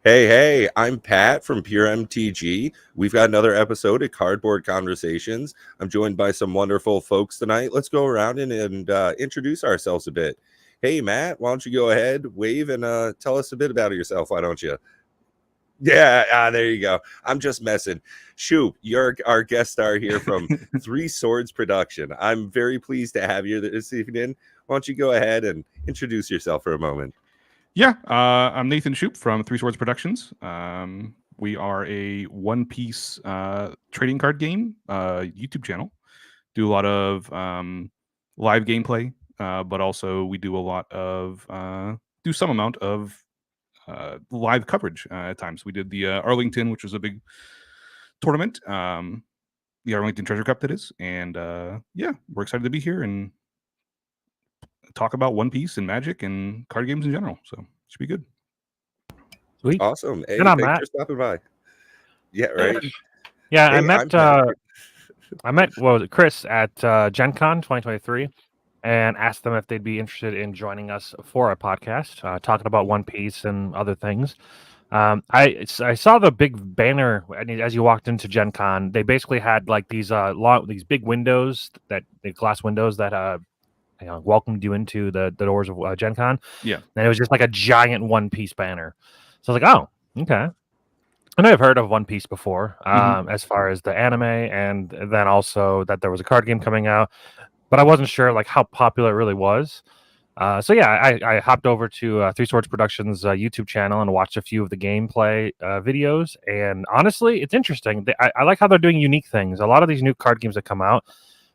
Hey, I'm Pat from Pure MTG. We've got another episode of Cardboard Conversations. I'm joined by some wonderful folks tonight. Let's go around and introduce ourselves a bit. Hey, Matt, why don't you go ahead, wave, and tell us a bit about yourself, why don't you? Yeah, there you go. I'm just messing. Shoop, you're our guest star here from Three Swords Production. I'm very pleased to have you this evening. Why don't you go ahead and introduce yourself for a moment? Yeah, I'm Nathan Shoup from Three Swords Productions. We are a One Piece trading card game YouTube channel. Do a lot of live gameplay, but also we do a lot of do some amount of live coverage at times. We did the Arlington, which was a big tournament, the Arlington Treasure Cup, that is, and yeah, we're excited to be here and talk about One Piece and Magic and card games in general. So it should be good. Sweet. Awesome. Hey, And I'm thanks Matt. for stopping by. Yeah, right. Yeah, Hey, I met Chris at Gen Con 2023 and asked them if they'd be interested in joining us for a podcast, talking about One Piece and other things. I saw the big banner as you walked into Gen Con. They basically had like these big windows, the glass windows that welcomed you into the doors of Gen Con. Yeah. And it was just like a giant One Piece banner. So I was like, oh, okay. I know I've heard of One Piece before, as far as the anime, and then also that there was a card game coming out, but I wasn't sure like how popular it really was. So yeah, I hopped over to Three Swords Productions YouTube channel and watched a few of the gameplay videos, and honestly, it's interesting. I like how they're doing unique things. A lot of these new card games that come out,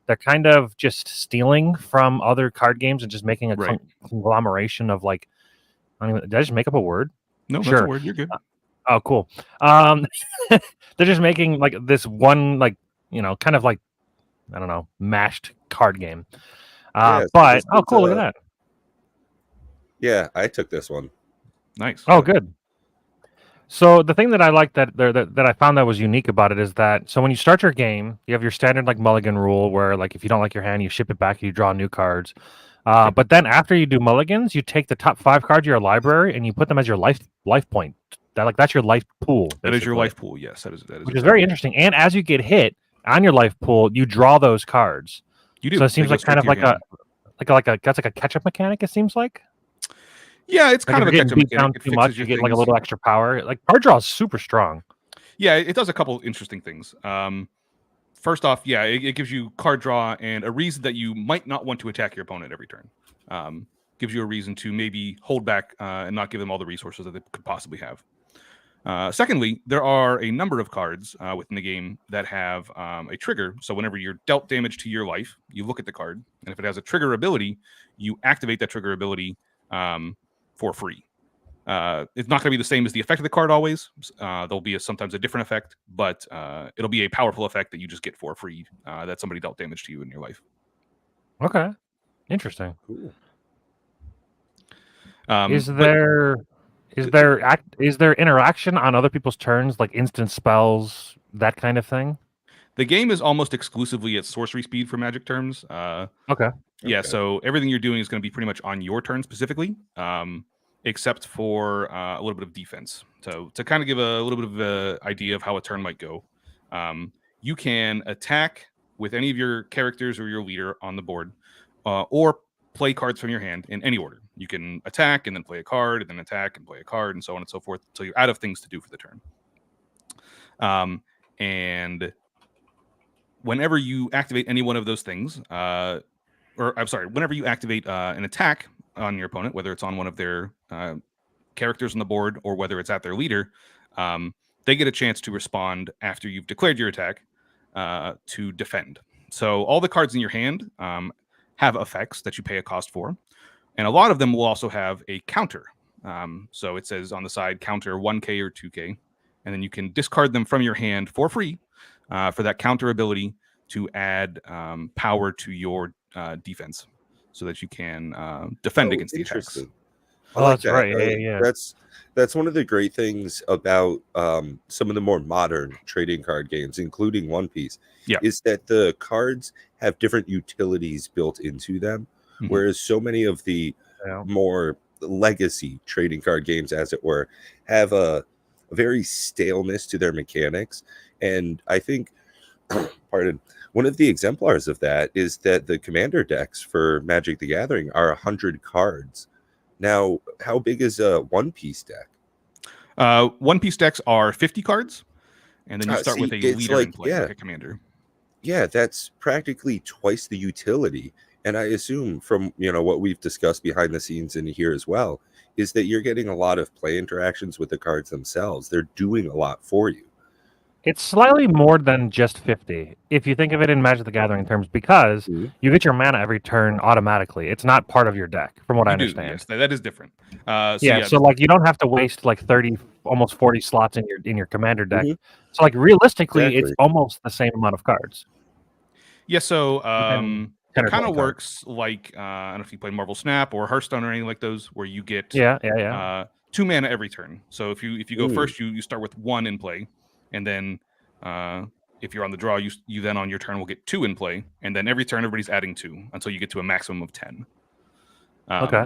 they're kind of just stealing from other card games and just making a conglomeration of like, did I just make up a word? No, Sure. that's a word. You're good. Oh, cool. They're just making like this one, like, kind of like, I don't know, mashed card game. But cool, look at that. Yeah, I took this one. Nice. Oh, good. So the thing that I like that I found that was unique about it is that when you start your game, you have your standard like mulligan rule where like if you don't like your hand, you ship it back, you draw new cards. But then after you do mulligans, you take the top 5 cards of your library and you put them as your life point. That's your life pool. That is your life pool. Yes, that is. Which is very interesting. And as you get hit on your life pool, you draw those cards. You do. So it seems like kind of like that's like a catch up mechanic. It seems like. Yeah, it's kind of a catch up mechanic. Too much, you get like a little extra power. Like card draw is super strong. Yeah, it does a couple interesting things. First off, yeah, it gives you card draw and a reason that you might not want to attack your opponent every turn. Gives you a reason to maybe hold back and not give them all the resources that they could possibly have. Secondly, there are a number of cards within the game that have a trigger. So whenever you're dealt damage to your life, you look at the card, and if it has a trigger ability, you activate that trigger ability for free. It's not going to be the same as the effect of the card always. There'll be sometimes a different effect, but it'll be a powerful effect that you just get for free that somebody dealt damage to you in your life. Okay. Interesting. Cool. Is there interaction on other people's turns, like instant spells, that kind of thing? The game is almost exclusively at sorcery speed for Magic terms. Okay. Yeah, so everything you're doing is going to be pretty much on your turn specifically, except for a little bit of defense. So to kind of give a little bit of an idea of how a turn might go, you can attack with any of your characters or your leader on the board, or play cards from your hand in any order. You can attack and then play a card, and then attack and play a card, and so on and so forth, until you're out of things to do for the turn. And whenever you activate any one of those things, whenever you activate an attack on your opponent, whether it's on one of their characters on the board or whether it's at their leader, they get a chance to respond after you've declared your attack to defend. So all the cards in your hand have effects that you pay a cost for, and a lot of them will also have a counter. So it says on the side, counter 1k or 2k, and then you can discard them from your hand for free for that counter ability to add power to your defense so that you can defend against the attacks. I like that's that. right. Yeah. That's one of the great things about some of the more modern trading card games, including One Piece, is that the cards have different utilities built into them, whereas so many of the more legacy trading card games, as it were, have a a very staleness to their mechanics. And I think, pardon, one of the exemplars of that is that the commander decks for Magic the Gathering are 100 cards. Now, how big is a one-piece deck? One-piece decks are 50 cards, and then you start with a it's leader in play, yeah, like a commander. yeah, that's practically twice the utility. And I assume from what we've discussed behind the scenes in here as well, is that you're getting a lot of play interactions with the cards themselves. They're doing a lot for you. It's slightly more than just 50, if you think of it in Magic the Gathering terms, because Mhm. you get your mana every turn automatically. It's not part of your deck, from what I You do, understand. yes, that is different. So like you don't have to waste like 30, almost 40 slots in your commander deck. Mhm. So like realistically, Exactly. it's almost the same amount of cards. Yeah, so Within it 10 or kind of 12 cards. works like I don't know if you play Marvel Snap or Hearthstone or anything like those, where you get Yeah. 2 mana every turn. So if you go Mm. first, you start with 1 in play, and then if you're on the draw, you then on your turn will get 2 in play, and then every turn everybody's adding 2 until you get to a maximum of 10. Okay.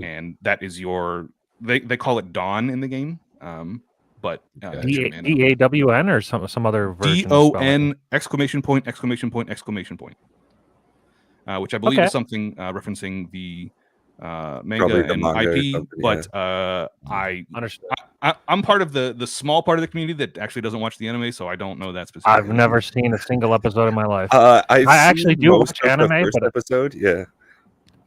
And that is your they call it Dawn in the game, but it's your mana. DAWN or some other version. DON exclamation point exclamation point exclamation point. Which I believe Okay. is something referencing the manga Probably the and manga or IP, something, but Understood. I'm part of the small part of the community that actually doesn't watch the anime, so I don't know that specifically. I've never seen a single episode in my life. I actually do most watch of anime, the first but episode. Yeah,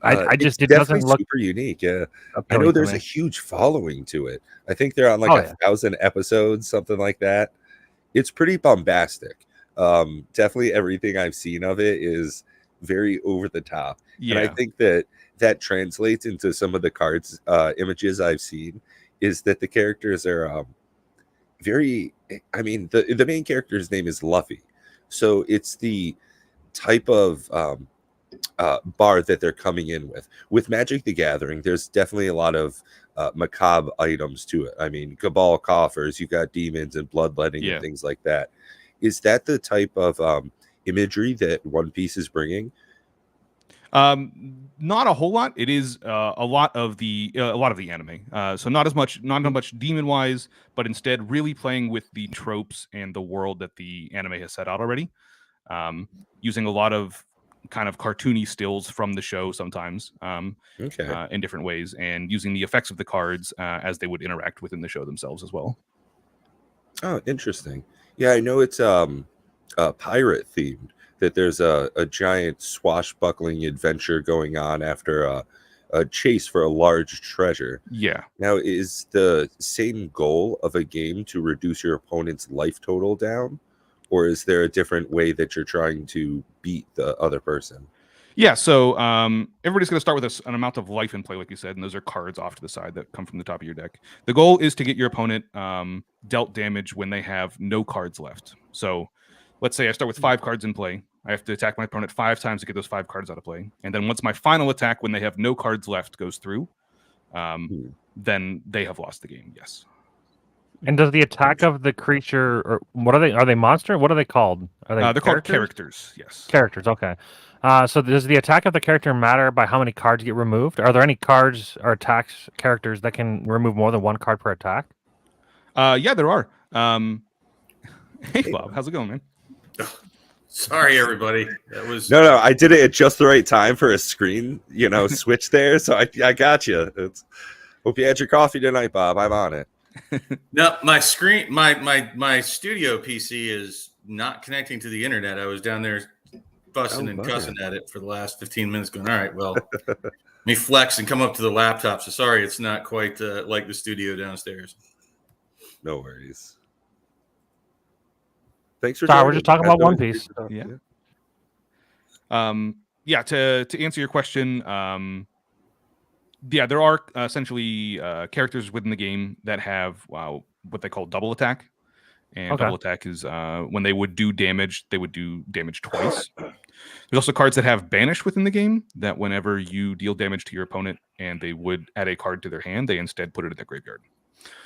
it it's doesn't definitely look super unique. Yeah, I appealing know to there's a me. huge following to it. I think they're on like Oh, 1,000 episodes, something like that. It's pretty bombastic. Definitely everything I've seen of it is very over the top. And I Yeah, think that translates into some of the cards images I've seen, is that the characters are very, I mean, the main character's name is Luffy, so it's the type of bard that they're coming in with Magic the Gathering. There's definitely a lot of macabre items to it. I mean, Cabal coffers, you got demons and bloodletting Yeah. and things like that. Is that the type of imagery that One Piece is bringing? Not a whole lot. It is a lot of the anime. So not as much demon wise, but instead really playing with the tropes and the world that the anime has set out already. Using a lot of kind of cartoony stills from the show sometimes Okay. in different ways, and using the effects of the cards as they would interact within the show themselves as well. Oh, interesting. Yeah, I know it's pirate themed, that there's a giant swashbuckling adventure going on after a chase for a large treasure. Yeah. Now, is the same goal of a game to reduce your opponent's life total down, or is there a different way that you're trying to beat the other person? Yeah, so everybody's going to start with an amount of life in play, like you said, and those are cards off to the side that come from the top of your deck. The goal is to get your opponent dealt damage when they have no cards left. So let's say I start with 5 cards in play. I have to attack my opponent 5 times to get those 5 cards out of play. And then once my final attack, when they have no cards left, goes through, then they have lost the game, yes. And does the attack of the creature, or what are they? Are they monster? What are they called? Are they they're called characters, yes. Characters, okay. So does the attack of the character matter by how many cards get removed? Are there any cards or attacks characters that can remove more than 1 card per attack? Yeah, there are. Hey, Bob, how's it going, man? Sorry, everybody. That was No, I did it at just the right time for a screen, switch there. So I got you. Hope you had your coffee tonight, Bob. I'm on it. No, my screen, my studio PC is not connecting to the internet. I was down there fussing and cussing at it for the last 15 minutes going, all right, well, let me flex and come up to the laptop. So sorry, it's not quite like the studio downstairs. No worries. Thanks for We're just talking about One Piece. Yeah. To answer your question, there are essentially characters within the game that have what they call double attack. And double attack is when they would do damage, they would do damage twice. There's also cards that have banish within the game, that whenever you deal damage to your opponent and they would add a card to their hand, they instead put it in their graveyard.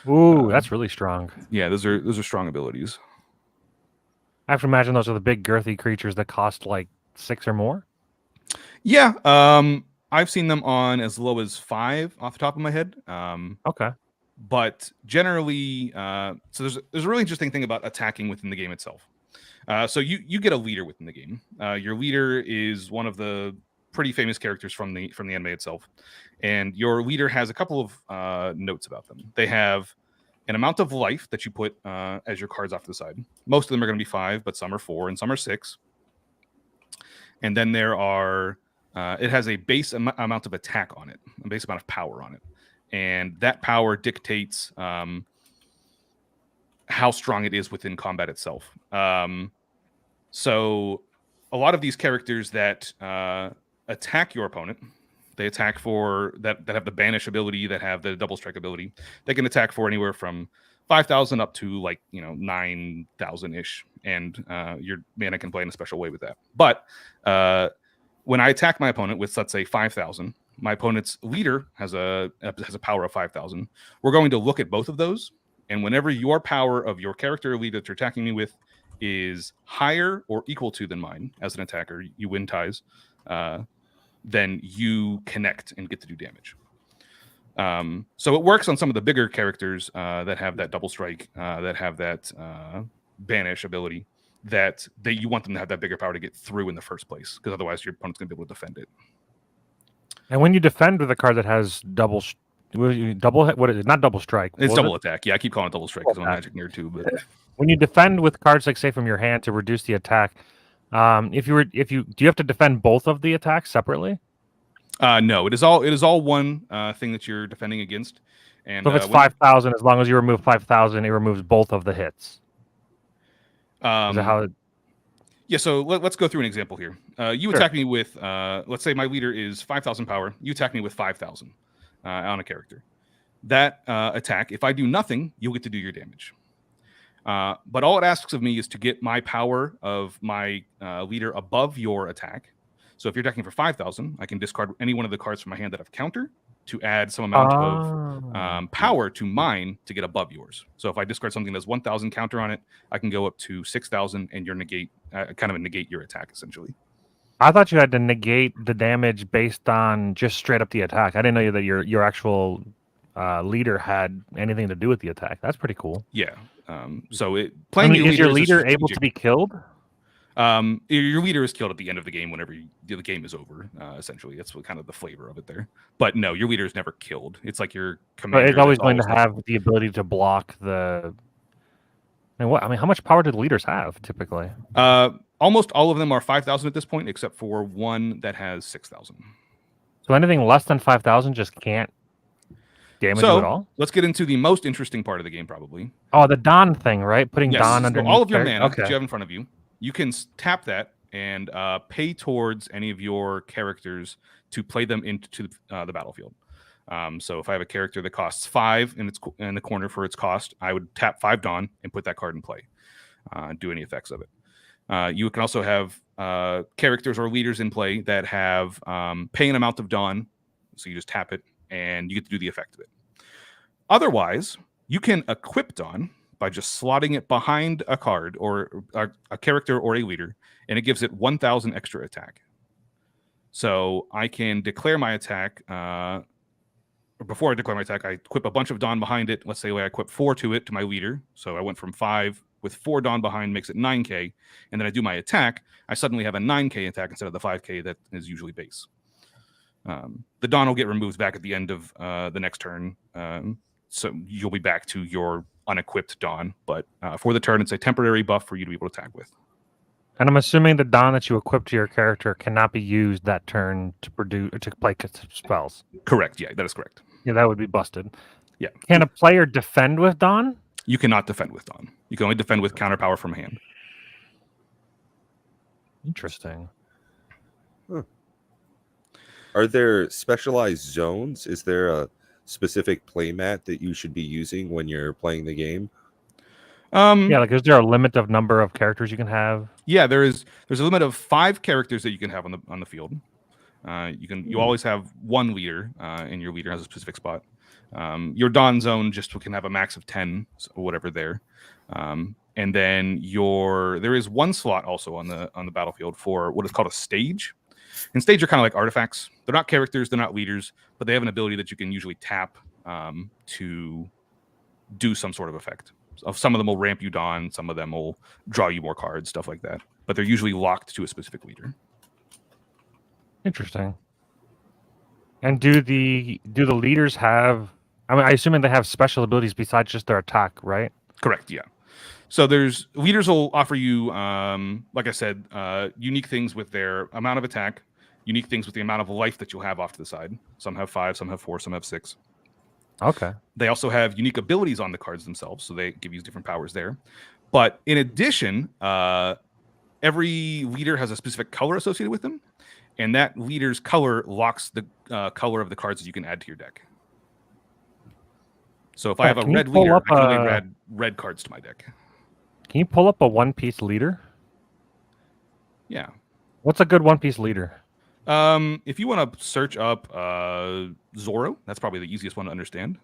Ooh, that's really strong. Yeah, those are strong abilities. I have to imagine those are the big girthy creatures that cost like 6 or more. Yeah, I've seen them on as low as 5 off the top of my head. Okay. But generally, so there's a really interesting thing about attacking within the game itself. So you get a leader within the game. Your leader is one of the pretty famous characters from the anime itself, and your leader has a couple of notes about them. They have an amount of life that you put as your cards off to the side. Most of them are going to be 5, but some are 4 and some are 6. And then there are it has a base amount of attack on it, a base amount of power on it, and that power dictates how strong it is within combat itself. So a lot of these characters that attack your opponent, they attack for that have the banish ability, that have the double strike ability. They can attack for anywhere from 5,000 up to 9,000 ish, and your mana can play in a special way with that. But when I attack my opponent with, let's say, 5,000, my opponent's leader has a power of 5,000. We're going to look at both of those, and whenever your power of your character or leader that you're attacking me with is higher or equal to than mine as an attacker, you win ties. Then you connect and get to do damage. So it works on some of the bigger characters that have that double strike, that have that banish ability, that you want them to have that bigger power to get through in the first place, because otherwise your opponent's going to be able to defend it. And when you defend with a card that has double, what is it? Not double strike. It's double attack. Yeah, I keep calling it double strike because I'm a Magic nerd too. But when you defend with cards like, say, from your hand to reduce the attack, do you have to defend both of the attacks separately? No, it is all one thing that you're defending against. And so if it's 5,000, as long as you remove 5,000, it removes both of the hits. Is that how it... Yeah, so let's go through an example here. You attack me with, let's say my leader is 5,000 power. You attack me with 5,000 on a character. That attack, if I do nothing, you'll get to do your damage. But all it asks of me is to get my power of my leader above your attack. So if you're attacking for 5,000, I can discard any one of the cards from my hand that have counter to add some amount of power to mine to get above yours. So if I discard something that's 1,000 counter on it, I can go up to 6,000 and you're negate your attack essentially. I thought you had to negate the damage based on just straight up the attack. I didn't know that your actual leader had anything to do with the attack. That's pretty cool. Yeah. Is your leader able to be killed? Your leader is killed at the end of the game whenever the game is over. Essentially, that's what kind of the flavor of it there. But no, your leader is never killed. It's like your commander. But it's always going to have the ability to block the. How much power do the leaders have typically? Almost all of them are 5,000 at this point, except for one that has 6,000. So anything less than 5,000 just can't damage you at all? Let's get into the most interesting part of the game, probably. Oh, the Dawn thing, right? Putting Dawn under all of your mana that you have in front of you. You can tap that and pay towards any of your characters to play them into the battlefield. So if I have a character that costs 5 in the corner for its cost, I would tap 5 Dawn and put that card in play. Do any effects of it. You can also have characters or leaders in play that have pay an amount of Dawn. So you just tap it and you get to do the effect of it. Otherwise, you can equip Dawn by just slotting it behind a card or a character or a leader, and it gives it 1,000 extra attack. So I can declare my attack, or before I declare my attack, I equip a bunch of Dawn behind it. Let's say I equip 4 to it to my leader. So I went from 5 with 4 Dawn behind, makes it 9k, and then I do my attack. I suddenly have a 9k attack instead of the 5k that is usually base. The Dawn will get removed back at the end of the next turn. So you'll be back to your unequipped Dawn, but for the turn, it's a temporary buff for you to be able to attack with. And I'm assuming the Dawn that you equip to your character cannot be used that turn to play spells. Correct. Yeah, that is correct. Yeah, that would be busted. Yeah. Can a player defend with Dawn? You cannot defend with Dawn. You can only defend with counter power from hand. Interesting. Huh. Are there specialized zones? Is there a specific playmat that you should be using when you're playing the game? Is there a limit of number of characters you can have? Yeah, there's a limit of 5 characters that you can have on the field. You always have one leader, and your leader has a specific spot. Your Dawn zone just can have a max of 10, or whatever there. And then there is one slot also on the battlefield for what is called a stage. And stage are kind of like artifacts. They're not characters, they're not leaders, but they have an ability that you can usually tap to do some sort of effect. So some of them will ramp you Dawn, some of them will draw you more cards, stuff like that. But they're usually locked to a specific leader. Interesting. And do the leaders have? I mean, I assuming they have special abilities besides just their attack, right? Correct. Yeah. So there's leaders will offer you, like I said, unique things with their amount of attack, unique things with the amount of life that you'll have off to the side. Some have 5, some have 4, some have 6. Okay. They also have unique abilities on the cards themselves, so they give you different powers there. But in addition, every leader has a specific color associated with them, and that leader's color locks the color of the cards that you can add to your deck. So if I have a red leader, I can only add red cards to my deck. Can you pull up a one-piece leader? Yeah. What's a good one-piece leader? If you want to search up Zorro, that's probably the easiest one to understand.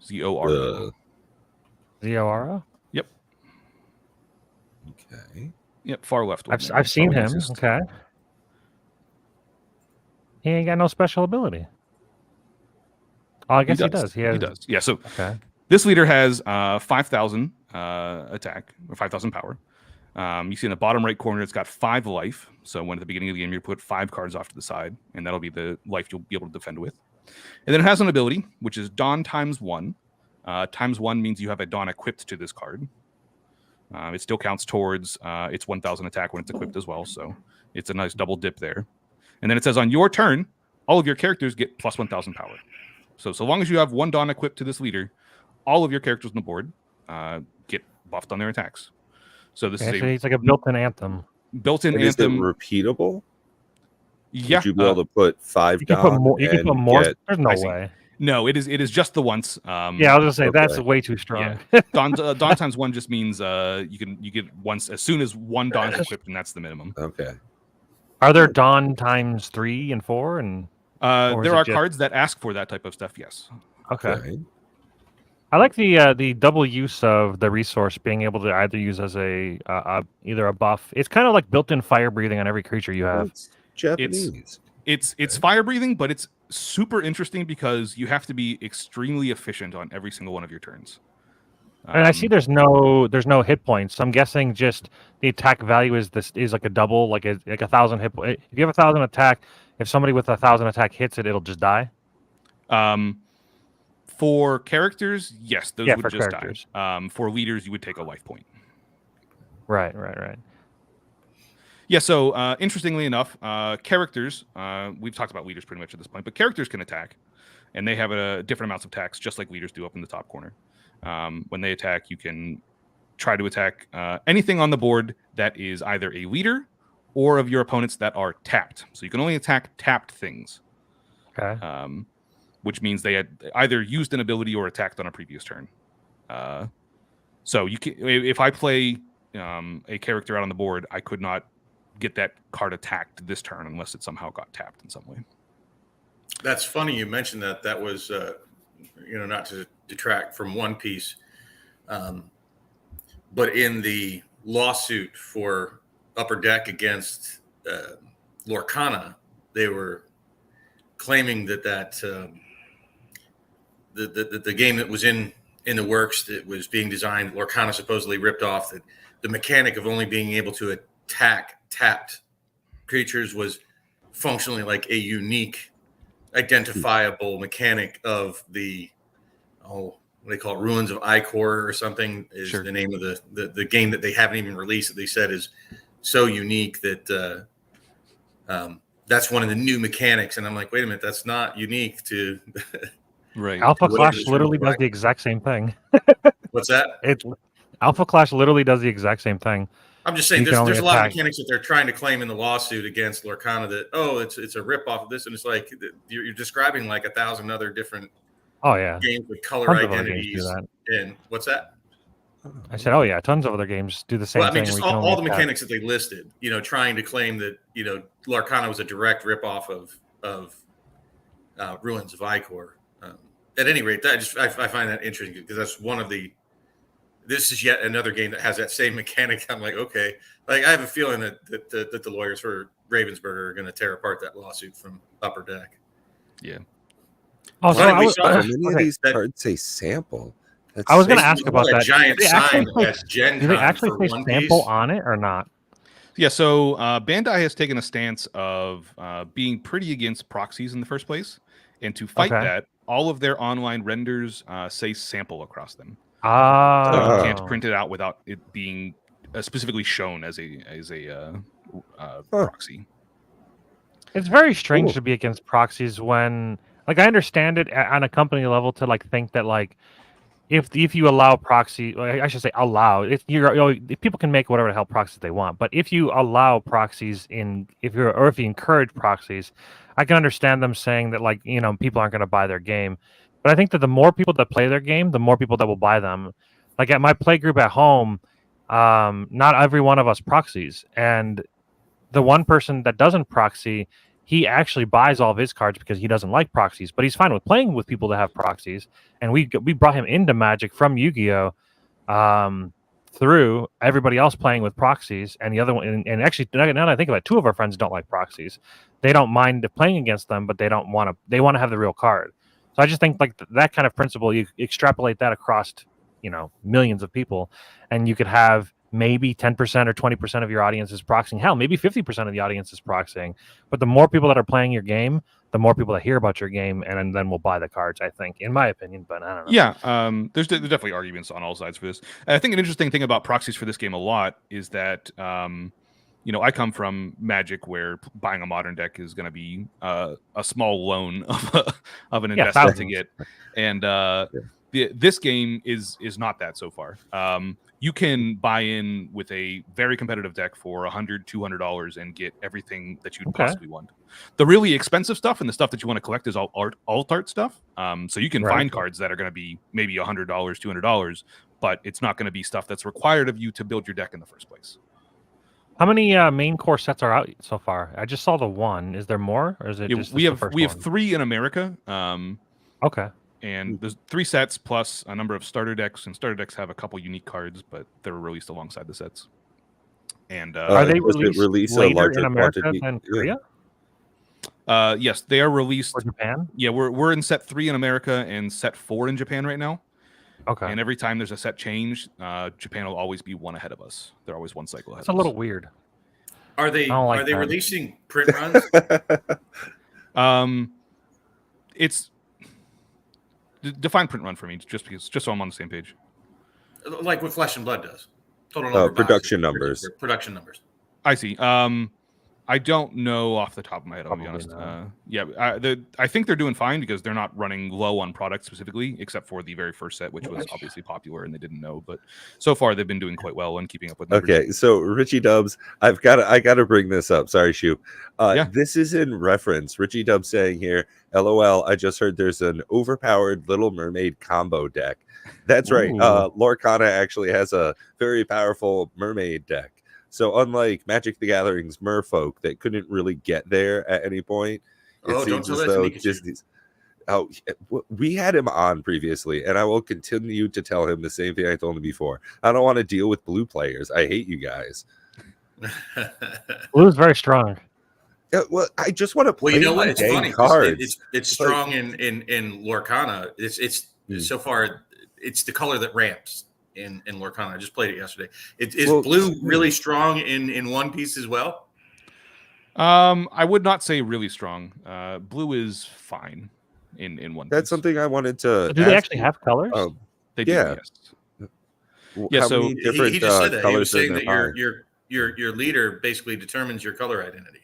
Zoro. Zoro? Yep. Okay. Yep. Far left. I've seen him. Okay. He ain't got no special ability. Oh, I guess he does. He does. Yeah. So okay. This leader has 5,000 attack or 5,000 power. You see in the bottom right corner, it's got 5 life. So when at the beginning of the game, you put 5 cards off to the side, and that'll be the life you'll be able to defend with. And then it has an ability, which is Dawn ×1. ×1 means you have a Dawn equipped to this card. It still counts towards its 1,000 attack when it's equipped as well. So it's a nice double dip there. And then it says on your turn, all of your characters get plus 1,000 power. So long as you have 1 Dawn equipped to this leader, all of your characters on the board get buffed on their attacks. So this it's like a built-in anthem. Anthem. Is it repeatable? Yeah. Would you be able to put 5 you Dawn? You can put more. There's no way. No, it is just the once. Yeah, I was gonna say that's way too strong. Yeah. Dawn ×1 just means you get once as soon as 1 Dawn is equipped, and that's the minimum. Okay. Are there Dawn ×3 and 4 and? There are cards that ask for that type of stuff. Yes. Okay. I like the double use of the resource being able to either use as either a buff. It's kind of like built-in fire breathing on every creature you have. It's Japanese. It's fire breathing, but it's super interesting because you have to be extremely efficient on every single one of your turns. And I see there's no hit points. So I'm guessing just the attack value is like a double, like a 1,000 hit point. If you have 1,000 attack, if somebody with 1,000 attack hits it, it'll just die. For characters, yes, those would just characters. Die. For leaders, you would take a life point. Right. Yeah, so interestingly enough, characters, we've talked about leaders pretty much at this point, but characters can attack, and they have different amounts of attacks, just like leaders do up in the top corner. When they attack, you can try to attack anything on the board that is either a leader or of your opponents that are tapped. So you can only attack tapped things. Okay. Which means they had either used an ability or attacked on a previous turn. So you can, if I play a character out on the board, I could not get that card attacked this turn unless it somehow got tapped in some way. That's funny you mentioned that. That was, not to detract from One Piece, but in the lawsuit for Upper Deck against Lorcana, they were claiming that the game that was in the works that was being designed, Lorcana supposedly ripped off, that the mechanic of only being able to attack tapped creatures was functionally like a unique, identifiable mechanic of the what they call it, Ruins of Icor or something is the name of the game that they haven't even released that they said is so unique that that's one of the new mechanics. And I'm like, wait a minute, that's not unique to right. Alpha Clash literally does the exact same thing. What's that? Alpha Clash literally does the exact same thing. I'm just saying there's a lot of mechanics that they're trying to claim in the lawsuit against Lorcana that, it's a ripoff of this. And it's like you're describing like 1,000 other different games with color identities. And what's that? I said, tons of other games do the same thing. Well, I mean, just all the mechanics that they listed, trying to claim that, Lorcana was a direct ripoff of Ruins of Icor. At any rate, I find that interesting because that's one of this is yet another game that has that same mechanic. I'm like, okay, like I have a feeling that the lawyers for Ravensburger are going to tear apart that lawsuit from Upper Deck. Yeah. Oh, so Well, I we was, saw How many of okay. these cards say sample? That's I was They going to ask put about a that. giant Do they sign actually at Gen do they Con actually for say One sample Piece. on it or not? Yeah, so Bandai has taken a stance of being pretty against proxies in the first place, and to fight Okay. that, all of their online renders say sample across them, so you can't Oh, print it out without it being specifically shown as a Huh. proxy. it's very strange Cool. to be against proxies when, like, I understand it on a company level to like think that like if you allow proxy, I should say allow. If people can make whatever the hell proxies they want, but if you allow proxies if you encourage proxies, I can understand them saying that, like, people aren't going to buy their game. But I think that the more people that play their game, the more people that will buy them. Like at my play group at home, not every one of us proxies, and the one person that doesn't proxy, he actually buys all of his cards because he doesn't like proxies, but he's fine with playing with people that have proxies. And we brought him into Magic from Yu-Gi-Oh, through everybody else playing with proxies, and the other one, and actually now that I think about it, two of our friends don't like proxies. They don't mind playing against them, but they don't want to. They want to have the real card. So I just think like that kind of principle, you extrapolate that across, millions of people, and you could have maybe 10% or 20% of your audience is proxying. Hell, maybe 50% of the audience is proxying. But the more people that are playing your game, the more people that hear about your game, and then will buy the cards, I think, in my opinion. But I don't know. Yeah, there's definitely arguments on all sides for this. I think an interesting thing about proxies for this game a lot is that, I come from Magic, where buying a modern deck is going to be a small loan of an investment to get, and this game is not that so far. You can buy in with a very competitive deck for $100, $200 and get everything that you'd possibly want. The really expensive stuff and the stuff that you want to collect is all alt art stuff. So you can find cards that are going to be maybe $100, $200, but it's not going to be stuff that's required of you to build your deck in the first place. How many main core sets are out so far? I just saw the one. Is there more, or is it just we the have first we have one? 3 in America. Okay. And there's 3 sets plus a number of starter decks, and starter decks have a couple unique cards, but they're released alongside the sets. And are they does it release a later larger in America quantity? than Korea yes, they are released. or Japan? Yeah, we're in set 3 in America and set 4 in Japan right now. Okay. And every time there's a set change, Japan will always be one ahead of us. They're always one cycle ahead. It's a little weird. Are they I don't like that. releasing print runs? It's define print run for me, just so I'm on the same page. Like what Flesh and Blood does. Total number of production boxes, numbers. Production numbers. I see. I don't know off the top of my head, I'll be honest. I think they're doing fine because they're not running low on product specifically, except for the very first set, which was obviously popular and they didn't know. But so far, they've been doing quite well and keeping up with numbers. Okay, so Richie Dubs, I got to bring this up. Sorry, Shu. This is in reference. Richie Dubs saying here, LOL, I just heard there's an overpowered Little Mermaid combo deck. That's right. Lorcana actually has a very powerful mermaid deck. So unlike Magic the Gathering's Merfolk that couldn't really get there at any point, it seems as though Disney's. Oh, we had him on previously, and I will continue to tell him the same thing I told him before. I don't want to deal with blue players. I hate you guys. Blue's very strong. Yeah, well, I just want to play. Well, you know what? my It's dang funny. cards. It's strong in Lorcana. It's so far. It's the color that ramps in Lorcana. I just played it yesterday. Is blue really strong in One Piece as well? I would not say really strong. Blue is fine in One Piece. That's something I wanted to. Do they actually have colors? They do. Yeah. Yes. Yeah. So many different he just said that. He was colors saying in that there? your leader basically determines your color identity.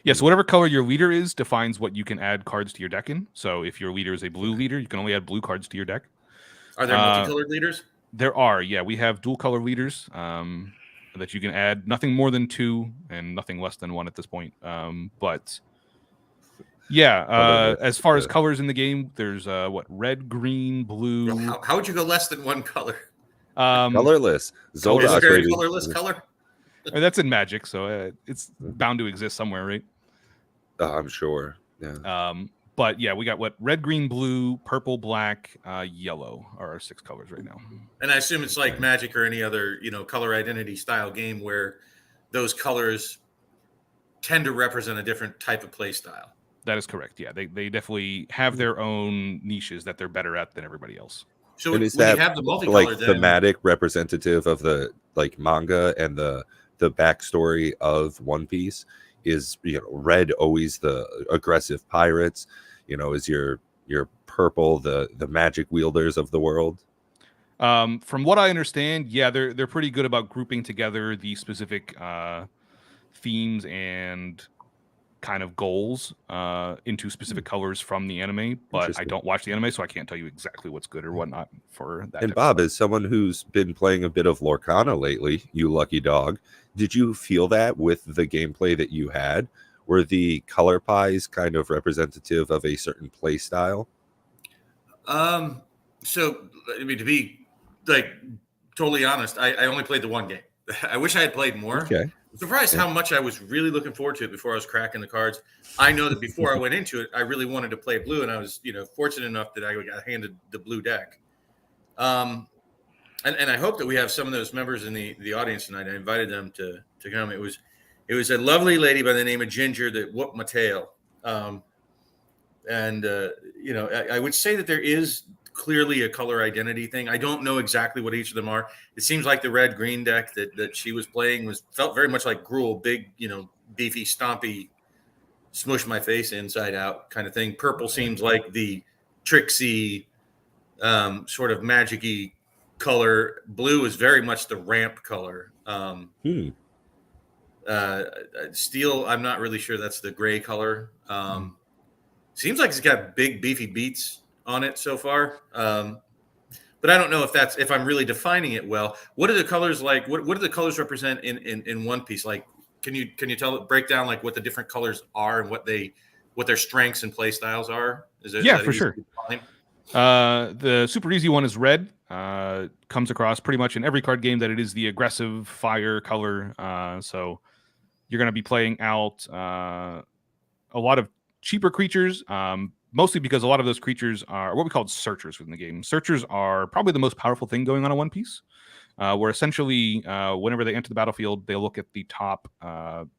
Yeah, so whatever color your leader is defines what you can add cards to your deck in. So if your leader is a blue leader, you can only add blue cards to your deck. Are there multicolored leaders? There are, yeah. We have dual color leaders that you can add. Nothing more than 2 and nothing less than 1 at this point. But yeah, as far as colors in the game, there's red, green, blue. How would you go less than 1 color? Colorless. Zoldyck. Is there a colorless color? That's in Magic, so it's bound to exist somewhere, right? I'm sure. Yeah. But yeah, we got red, green, blue, purple, black, yellow are our 6 colors right now. And I assume it's like Magic or any other, color identity style game where those colors tend to represent a different type of play style. That is correct. Yeah, they definitely have their own niches that they're better at than everybody else. So And when is you that have the multicolor, like then thematic representative of the like manga and the backstory of One Piece? Is red always the aggressive pirates? Is your purple the magic wielders of the world? From what I understand, yeah, they're pretty good about grouping together the specific themes and kind of goals into specific colors from the anime, but I Interesting. don't watch the anime, so I can't tell you exactly what's good or whatnot for that. And type Bob, of as someone who's been playing a bit of Lorcana lately, you lucky dog, did you feel that with the gameplay that you had? Were the color pies kind of representative of a certain play style? So I mean, to be like totally honest, I only played the one game. I wish I had played more. Okay. I'm surprised how much I was really looking forward to it before I was cracking the cards. I know that before I went into it, I really wanted to play blue, and I was, fortunate enough that I got handed the blue deck. And I hope that we have some of those members in the audience tonight. I invited them to come. It was a lovely lady by the name of Ginger that whooped my tail. I would say that there is clearly a color identity thing. I don't know exactly what each of them are. It seems like the red green deck that she was playing felt very much like Gruul, big, beefy, stompy, smush my face inside out kind of thing. Purple seems like the tricksy, sort of magic-y color. Blue is very much the ramp color. Steel, I'm not really sure that's the gray color. Seems like it's got big beefy beats on it so far. But I don't know if I'm really defining it well. What are the colors like? What do the colors represent in One Piece? Like, can you break down like what the different colors are and what their strengths and play styles are? Yeah, for sure. The super easy one is red. Comes across pretty much in every card game that it is the aggressive fire color. So you're going to be playing out a lot of cheaper creatures, mostly because a lot of those creatures are what we call searchers within the game. Searchers are probably the most powerful thing going on in One Piece, where essentially whenever they enter the battlefield, they look at the top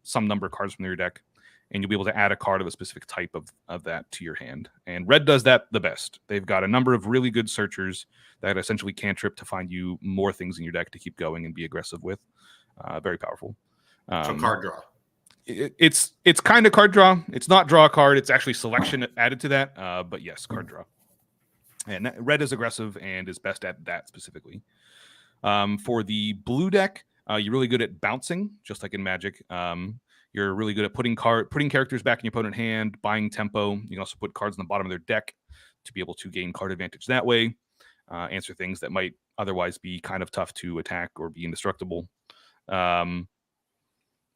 some number of cards from your deck, and you'll be able to add a card of a specific type of that to your hand. And red does that the best. They've got a number of really good searchers that essentially cantrip to find you more things in your deck to keep going and be aggressive with. Very powerful. So card draw. It's kind of card draw. It's not draw a card. It's actually selection added to that. But yes, card draw. And red is aggressive and is best at that specifically. For the blue deck, you're really good at bouncing, just like in Magic. You're really good at putting characters back in your opponent's hand, buying tempo. You can also put cards on the bottom of their deck to be able to gain card advantage that way. Answer things that might otherwise be kind of tough to attack or be indestructible.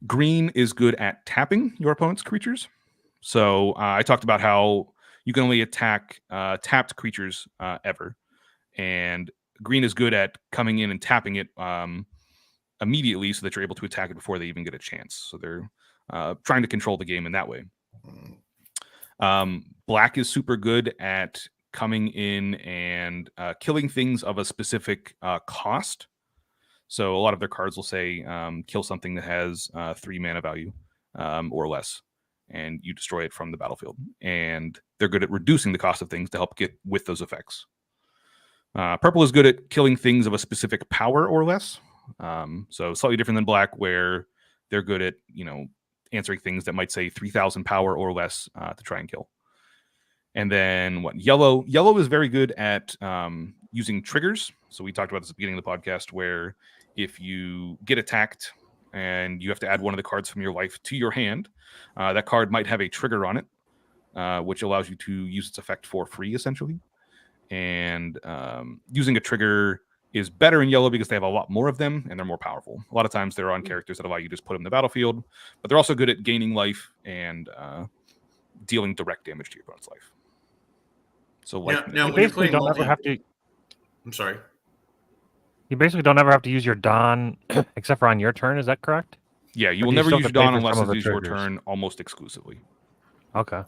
Green is good at tapping your opponent's creatures. So I talked about how you can only attack tapped creatures ever. And green is good at coming in and tapping it immediately so that you're able to attack it before they even get a chance. So they're trying to control the game in that way. Black is super good at coming in and killing things of a specific cost. So a lot of their cards will say kill something that has 3 mana value or less, and you destroy it from the battlefield. And they're good at reducing the cost of things to help get with those effects. Purple is good at killing things of a specific power or less. So slightly different than black, where they're good at answering things that might say 3,000 power or less to try and kill. And then yellow? Yellow is very good at using triggers. So we talked about this at the beginning of the podcast, where if you get attacked and you have to add one of the cards from your life to your hand, that card might have a trigger on it, which allows you to use its effect for free, essentially. And using a trigger is better in yellow because they have a lot more of them and they're more powerful. A lot of times they're on characters that allow you to just put them in the battlefield, but they're also good at gaining life and dealing direct damage to your opponent's life. So now you when you're basically playing don't ever have to. I'm sorry. You basically don't ever have to use your Dawn except for on your turn. Is that correct? Yeah, you Or will do you never still use have your to pay Dawn for unless some of it's the your triggers? turn almost exclusively. Okay.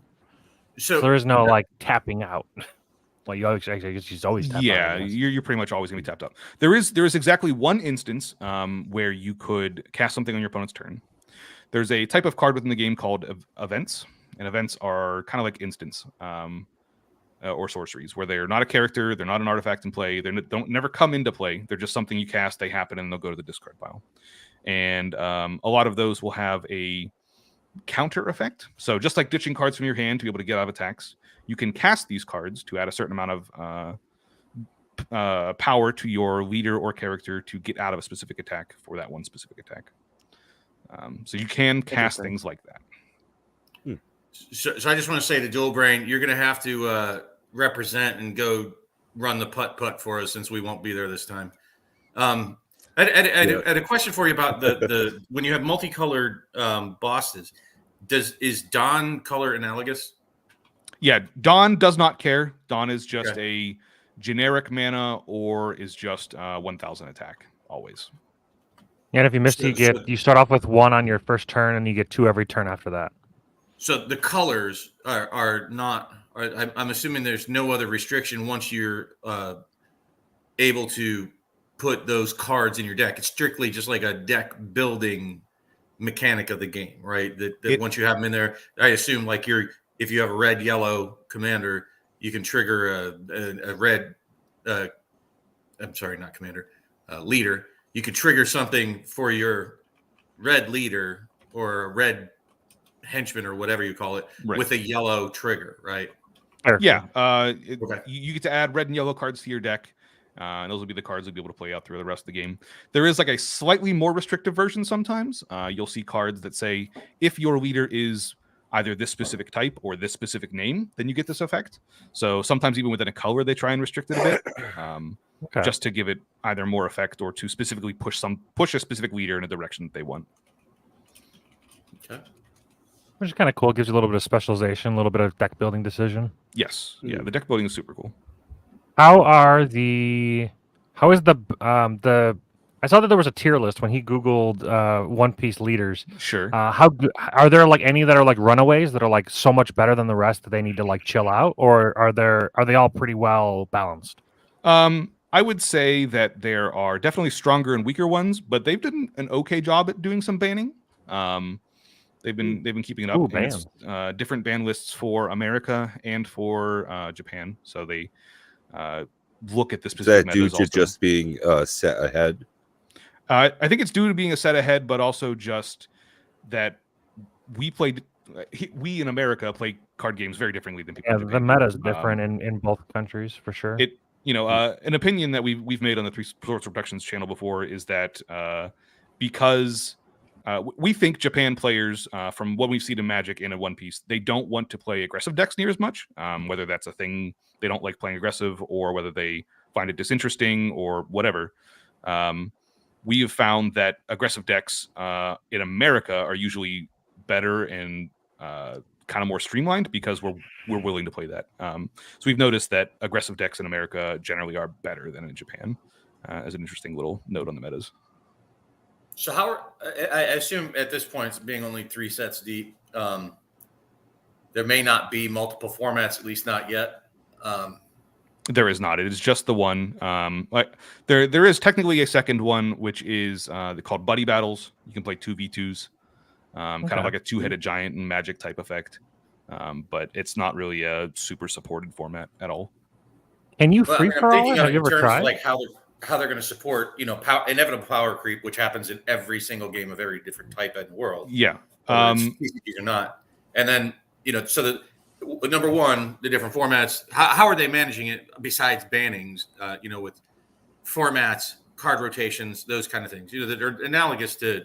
So there is no like tapping out. Well, you always, I guess she's always tapped out. Yeah, you're pretty much always going to be tapped out. There is exactly one instance where you could cast something on your opponent's turn. There's a type of card within the game called events. And events are kind of like instants or sorceries, where they're not a character, they're not an artifact in play, they don't never come into play. They're just something you cast, they happen, and they'll go to the discard pile. And a lot of those will have a counter effect. So just like ditching cards from your hand to be able to get out of attacks, you can cast these cards to add a certain amount of power to your leader or character to get out of a specific attack for that one specific attack. So you can cast things like that. So I just want to say to Dual Brain, you're going to have to represent and go run the putt for us since we won't be there this time. I had a question for you about the when you have multicolored bosses. Is Dawn color analogous? Yeah, Dawn does not care. Dawn is just a generic mana or is just 1,000 attack always. And if you miss, you start off with 1 on your first turn, and you get 2 every turn after that. So the colors are not. I'm assuming there's no other restriction once you're able to put those cards in your deck. It's strictly just like a deck building mechanic of the game, right? That once you have them in there, I assume like if you have a red yellow commander, you can trigger a red. I'm sorry, not commander, leader. You could trigger something for your red leader or a red henchman or whatever you call it with a yellow trigger, right? Yeah. You get to add red and yellow cards to your deck. And those will be the cards you'll be able to play out through the rest of the game. There is like a slightly more restrictive version sometimes. You'll see cards that say if your leader is either this specific type or this specific name, then you get this effect. So sometimes even within a color, they try and restrict it a bit, just to give it either more effect or to specifically push a specific leader in a direction that they want. Okay. Which is kind of cool. It gives you a little bit of specialization, a little bit of deck building decision. Yes. Yeah, the deck building is super cool. How is the I saw that there was a tier list when he Googled One Piece leaders. Sure. How are there like any that are like runaways that are like so much better than the rest that they need to like chill out, or are they all pretty well balanced? I would say that there are definitely stronger and weaker ones, but they've done an okay job at doing some banning. They've been keeping it up. Ooh, and it's, different ban lists for America and for Japan, so they look at the specific. Is that due to just being set ahead? I think it's due to being a set ahead, but also just that we in America play card games very differently than people. Yeah, the meta is different in both countries for sure. An opinion that we've made on the Three Swords Productions channel before is that because we think Japan players, from what we've seen in Magic and in One Piece, they don't want to play aggressive decks near as much. Whether that's a thing, they don't like playing aggressive, or whether they find it disinteresting or whatever. We have found that aggressive decks in America are usually better and kind of more streamlined because we're willing to play that. So we've noticed that aggressive decks in America generally are better than in Japan, as an interesting little note on the metas. So I assume at this point, being only 3 sets deep, there may not be multiple formats, at least not yet. There is not. It is just the one. There is technically a second one, which is called Buddy Battles. You can play 2v2s, kind of like a two-headed giant and Magic type effect. But it's not really a super supported format at all. Can you free for all? Have you ever tried? Like how they're going to support, inevitable power creep, which happens in every single game of every different type in the world. Yeah. PCGs or not. And then, so the number one, the different formats, how are they managing it besides bannings, with formats, card rotations, those kind of things, that are analogous to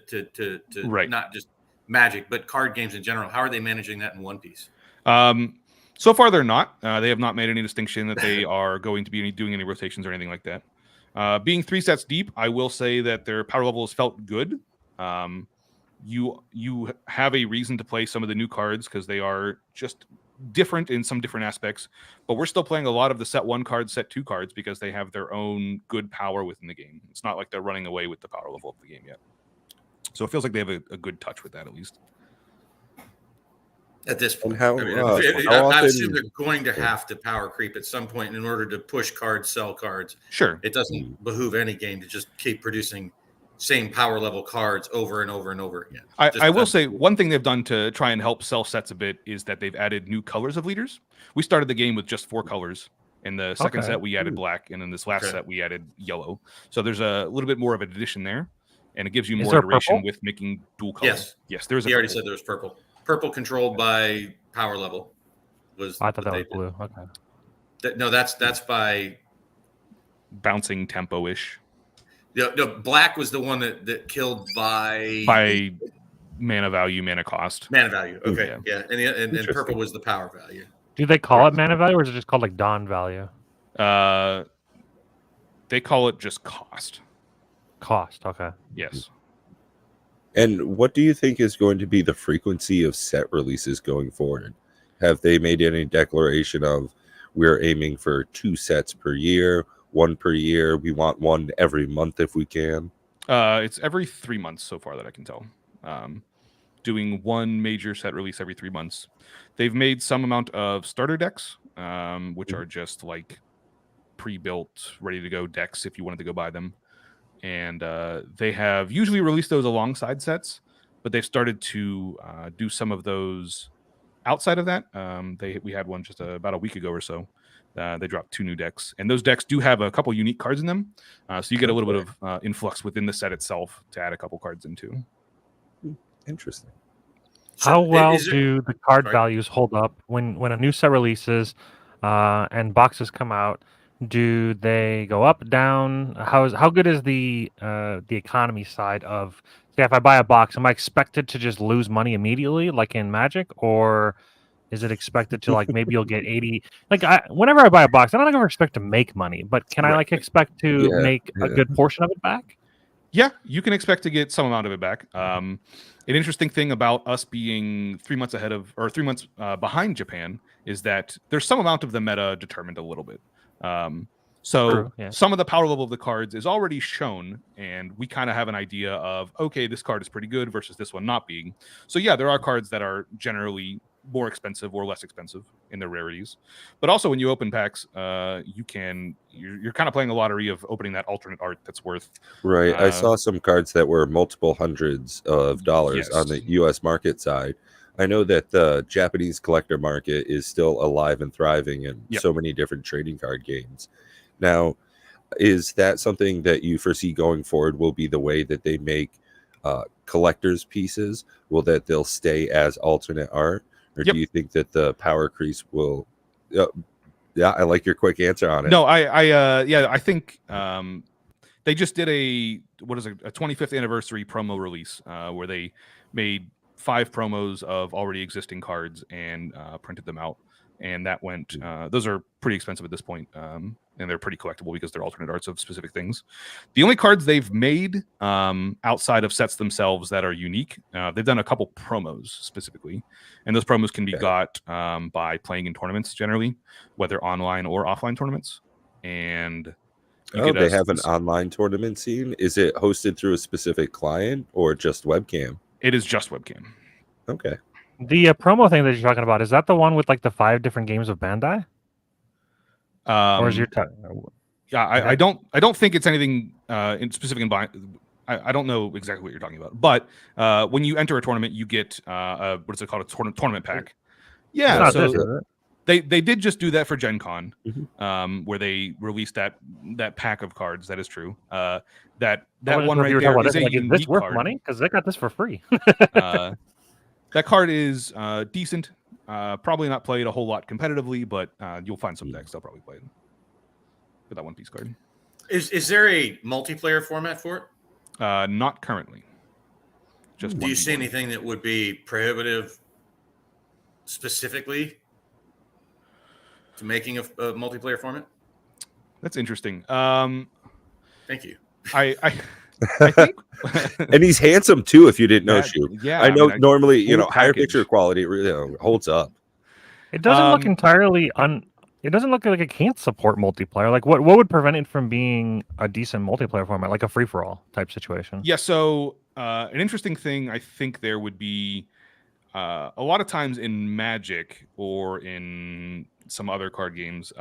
right. Not just Magic, but card games in general. How are they managing that in One Piece? So far, they're not. They have not made any distinction that they are going to be doing any rotations or anything like that. Being 3 sets deep, I will say that their power level has felt good. You have a reason to play some of the new cards because they are just different in some different aspects, but we're still playing a lot of the set 1 cards, set 2 cards because they have their own good power within the game. It's not like they're running away with the power level of the game yet. So it feels like they have a good touch with that at least. At this point, how I assume they're going to have to power creep at some point in order to push cards, sell cards. Sure. It doesn't behoove any game to just keep producing same power level cards over and over and over again. I will say one thing they've done to try and help sell sets a bit is that they've added new colors of leaders. We started the game with just 4 colors. In the second set, we added black, and in this last set, we added yellow. So there's a little bit more of an addition there, and it gives you more iteration with making dual colors. Yes, there's. He already said there was purple. Purple controlled by power level. I thought that was blue. Okay. No, that's by bouncing tempo-ish. No, black was the one that killed by mana value, mana cost. Mana value. Okay, yeah. And purple was the power value. Do they call it mana value, or is it just called like Dawn value? They call it just cost. Cost, okay. Yes. And what do you think is going to be the frequency of set releases going forward? Have they made any declaration of we're aiming for 2 sets per year, 1 per year? We want 1 every month if we can. It's every 3 months so far that I can tell. Doing 1 major set release every 3 months. They've made some amount of starter decks, which are just like pre-built, ready to go decks if you wanted to go buy them. And they have usually released those alongside sets, but they've started to do some of those outside of that. We had one just about a week ago or so. They dropped 2 new decks, and those decks do have a couple unique cards in them. So you get a little bit of influx within the set itself to add a couple cards into. Interesting. How well do the card values hold up when a new set releases and boxes come out? Do they go up, down? How good is the economy side of? Say, if I buy a box, am I expected to just lose money immediately, like in Magic, or is it expected to like maybe you'll get 80? Like whenever I buy a box, I don't ever expect to make money, but can I like expect to make a good portion of it back? Yeah, you can expect to get some amount of it back. An interesting thing about us being 3 months ahead of, or 3 months behind Japan, is that there's some amount of the meta determined a little bit. Some of the power level of the cards is already shown, and we kind of have an idea of, okay, this card is pretty good versus this one not being. So yeah, there are cards that are generally more expensive or less expensive in their rarities, but also when you open packs, you're kind of playing a lottery of opening that alternate art that's worth. Right. I saw some cards that were multiple hundreds of dollars on the U.S. market side. I know that the Japanese collector market is still alive and thriving in so many different trading card games. Now, is that something that you foresee going forward will be the way that they make collector's pieces? Will that they'll stay as alternate art? Or do you think that the power crease will? Yeah, I like your quick answer on it. No, I think they just did a 25th anniversary promo release where they made 5 promos of already existing cards and printed them out, and that went. Those are pretty expensive at this point, and they're pretty collectible because they're alternate arts of specific things. The only cards they've made outside of sets themselves that are unique, they've done a couple promos specifically, and those promos can be got by playing in tournaments generally, whether online or offline tournaments. And they have an online tournament scene. Is it hosted through a specific client or just webcam? It is just webcam. Okay. The promo thing that you're talking about, is that the one with like the 5 different games of Bandai? Or is your I don't think it's anything in specific. I don't know exactly what you're talking about, but when you enter a tournament, you get what's it called, a tournament pack. Yeah, so they did just do that for Gen Con, where they released that pack of cards. That is true. That one right there is a unique this worth card. Money because they got this for free. That card is decent. Probably not played a whole lot competitively, but you'll find some decks they'll probably play for that one piece card. Is there a multiplayer format for it? Not currently. Just do you see anything that would be prohibitive specifically to making a multiplayer format? That's interesting. Thank you. I think, and he's handsome too. If you didn't know, yeah, I know normally higher picture quality really holds up. It doesn't look entirely It doesn't look like it can't support multiplayer. Like what would prevent it from being a decent multiplayer format, like a free for all type situation? Yeah. So an interesting thing I think there would be a lot of times in Magic or in some other card games,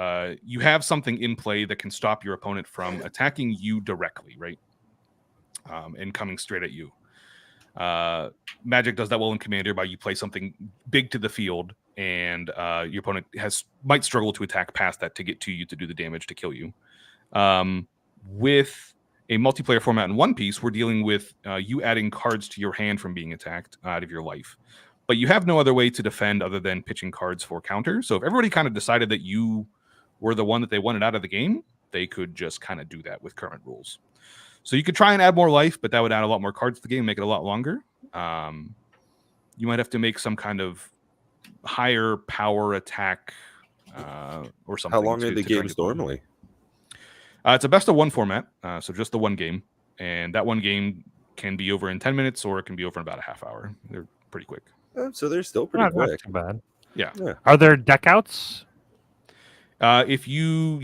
you have something in play that can stop your opponent from attacking you directly, right? and coming straight at you. Magic does that well in Commander by you play something big to the field, and your opponent might struggle to attack past that to get to you to do the damage to kill you. With a multiplayer format in One Piece, we're dealing with you adding cards to your hand from being attacked out of your life. But you have no other way to defend other than pitching cards for counter. So if everybody kind of decided that you were the one that they wanted out of the game, they could just kind of do that with current rules. So you could try and add more life, but that would add a lot more cards to the game, make it a lot longer. You might have to make some kind of higher power attack or something. How long are the games normally? It's a best of one format, so just the one game. And that one game can be over in 10 minutes or it can be over in about a half hour. They're pretty quick. So they're still pretty quick. Not too bad. Yeah. Are there deck outs? If you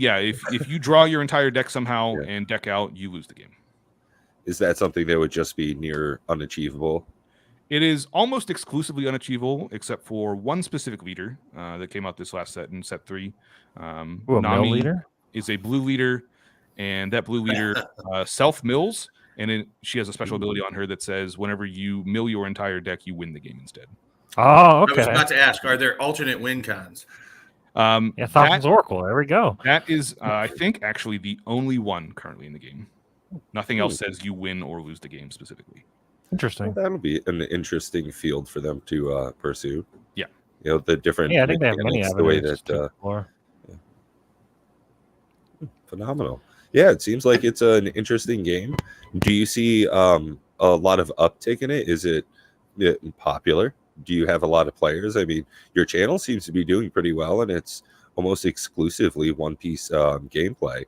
draw your entire deck somehow and deck out, you lose the game. Is that something that would just be near unachievable? It is almost exclusively unachievable, except for one specific leader that came out this last set in set 3. Nami leader is a blue leader, and that blue leader self mills, and she has a special ability on her that says whenever you mill your entire deck, you win the game instead. Oh, okay. I was about to ask, are there alternate win cons? Thousand's Oracle. There we go. That is, I think, actually the only one currently in the game. Nothing else says you win or lose the game specifically. Interesting. Well, that'll be an interesting field for them to pursue. Yeah. The different. Yeah, I think they have many the way that. Phenomenal. Yeah, it seems like it's an interesting game. Do you see a lot of uptake in it? Is it popular? Do you have a lot of players? I mean, your channel seems to be doing pretty well, and it's almost exclusively One Piece gameplay.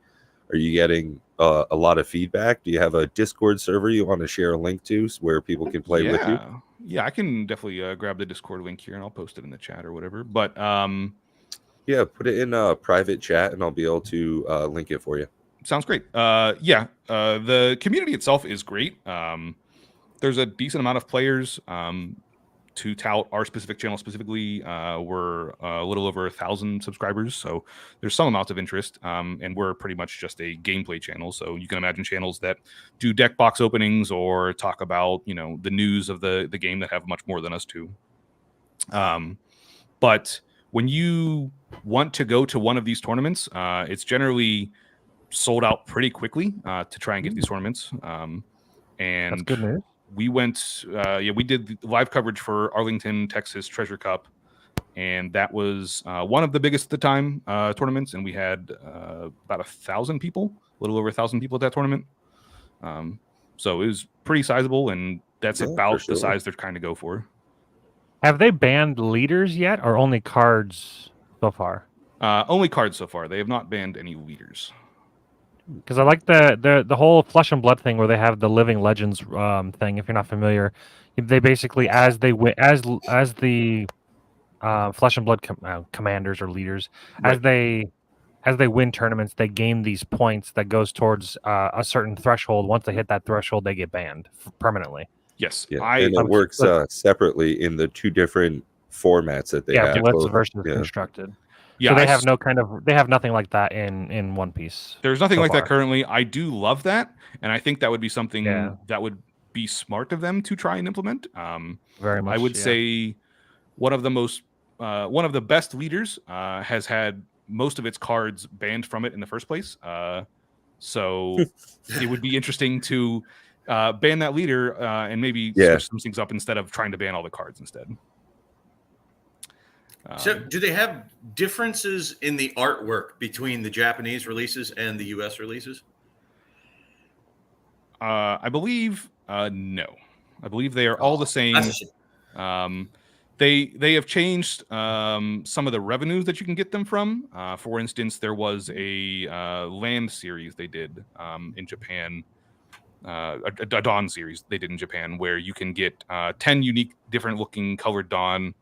Are you getting a lot of feedback? Do you have a Discord server you want to share a link to where people can play with you? Yeah, I can definitely grab the Discord link here and I'll post it in the chat or whatever. But yeah, put it in a private chat and I'll be able to link it for you. Sounds great. The community itself is great. There's a decent amount of players. To tout our specific channel specifically, we're a little over 1,000 subscribers, so there's some amount of interest, and we're pretty much just a gameplay channel. So you can imagine channels that do deck box openings or talk about the news of the game that have much more than us too. But when you want to go to one of these tournaments, it's generally sold out pretty quickly to try and get these tournaments. And that's good news. We went, we did live coverage for Arlington, Texas Treasure Cup, and that was one of the biggest at the time tournaments, and we had about 1,000 people, a little over 1,000 people at that tournament. So it was pretty sizable, and that's about the size they're trying to go for. Have they banned leaders yet, or only cards so far? Only cards so far. They have not banned any leaders. Because I like the whole Flesh and Blood thing where they have the Living Legends thing. If you're not familiar, they basically as the Flesh and Blood commanders or leaders, right, as they win tournaments, they gain these points that goes towards a certain threshold. Once they hit that threshold, they get banned permanently. Yes, and it works separately in the two different formats that they have. Blitz versus constructed. Yeah, so they have nothing like that in One Piece. There's nothing like that currently. I do love that, and I think that would be something that would be smart of them to try and implement. Very much. I would say one of the best leaders has had most of its cards banned from it in the first place. So it would be interesting to ban that leader and maybe switch some things up instead of trying to ban all the cards instead. So do they have differences in the artwork between the Japanese releases and the US releases? I believe no. I believe they are all the same. They have changed some of the revenues that you can get them from. For instance, there was a land series they did in Japan, a Dawn series they did in Japan, where you can get 10 unique different looking colored Dawn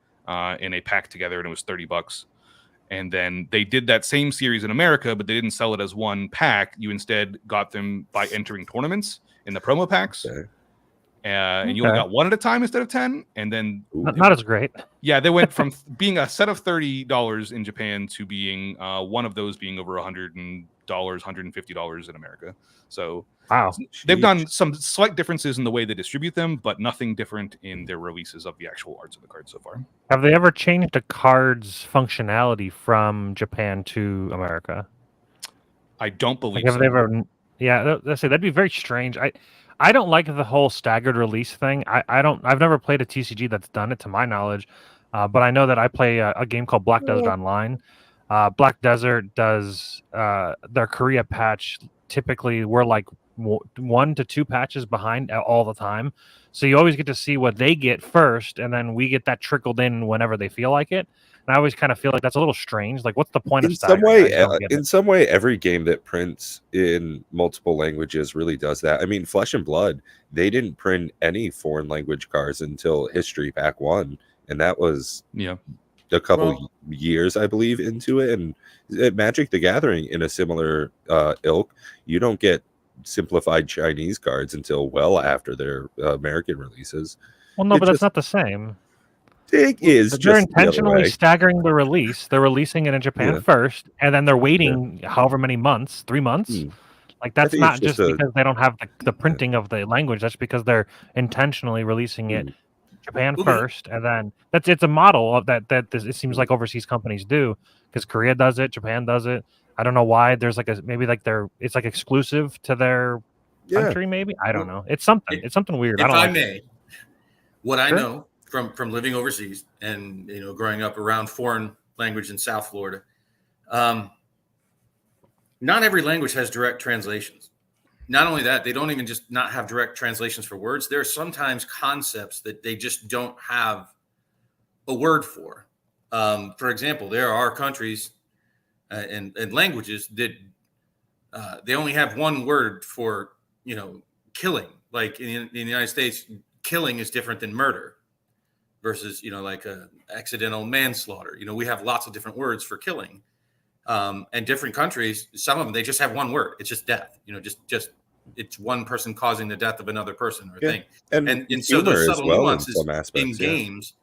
in a pack together, and it was $30. And then they did that same series in America, but they didn't sell it as one pack. You instead got them by entering tournaments in the promo packs. And you only got one at a time instead of 10. And then not as great. Yeah, they went from being a set of $30 in Japan to being one of those being over $100 $150 in America. So Wow. they've done some slight differences in the way they distribute them, but nothing different in their releases of the actual arts of the cards so far. Have they ever changed the cards functionality from Japan to America? I don't believe Have so. they ever? Yeah, let's say that'd be very strange. I don't like the whole staggered release thing. I don't. I've never played a TCG that's done it, to my knowledge. But I know that I play a game called Black Desert Online. Black Desert does their Korea patch. Typically, we're like 1 to 2 patches behind all the time. So you always get to see what they get first, and then we get that trickled in whenever they feel like it. And I always kind of feel like that's a little strange. Like, what's the point of staggering? In some way, every game that prints in multiple languages really does that. I mean, Flesh and Blood, they didn't print any foreign language cards until History Pack 1, and that was a couple years, I believe, into it. And Magic the Gathering, in a similar ilk, you don't get simplified Chinese cards until well after their American releases. Well, no, but that's not the same. It is. They're intentionally staggering the release. They're releasing it in Japan first, and then they're waiting however many months, 3 months. Like, that's not just because they don't have the printing of the language. That's because they're intentionally releasing it Japan first, and then it's a model of that it seems like overseas companies do, because Korea does it, Japan does it. I don't know why. There's like it's like exclusive to their country. Maybe I don't know. It's something. It's something weird. If I I may, what I know from living overseas and growing up around foreign language in South Florida, not every language has direct translations. Not only that, they don't even just not have direct translations for words. There are sometimes concepts that they just don't have a word for. For example, there are countries and languages that they only have one word for killing. Like in the United States, killing is different than murder versus like accidental manslaughter. We have lots of different words for killing. And different countries, some of them, they just have one word. It's just death. Just it's one person causing the death of another person or thing. And so those subtle nuances in games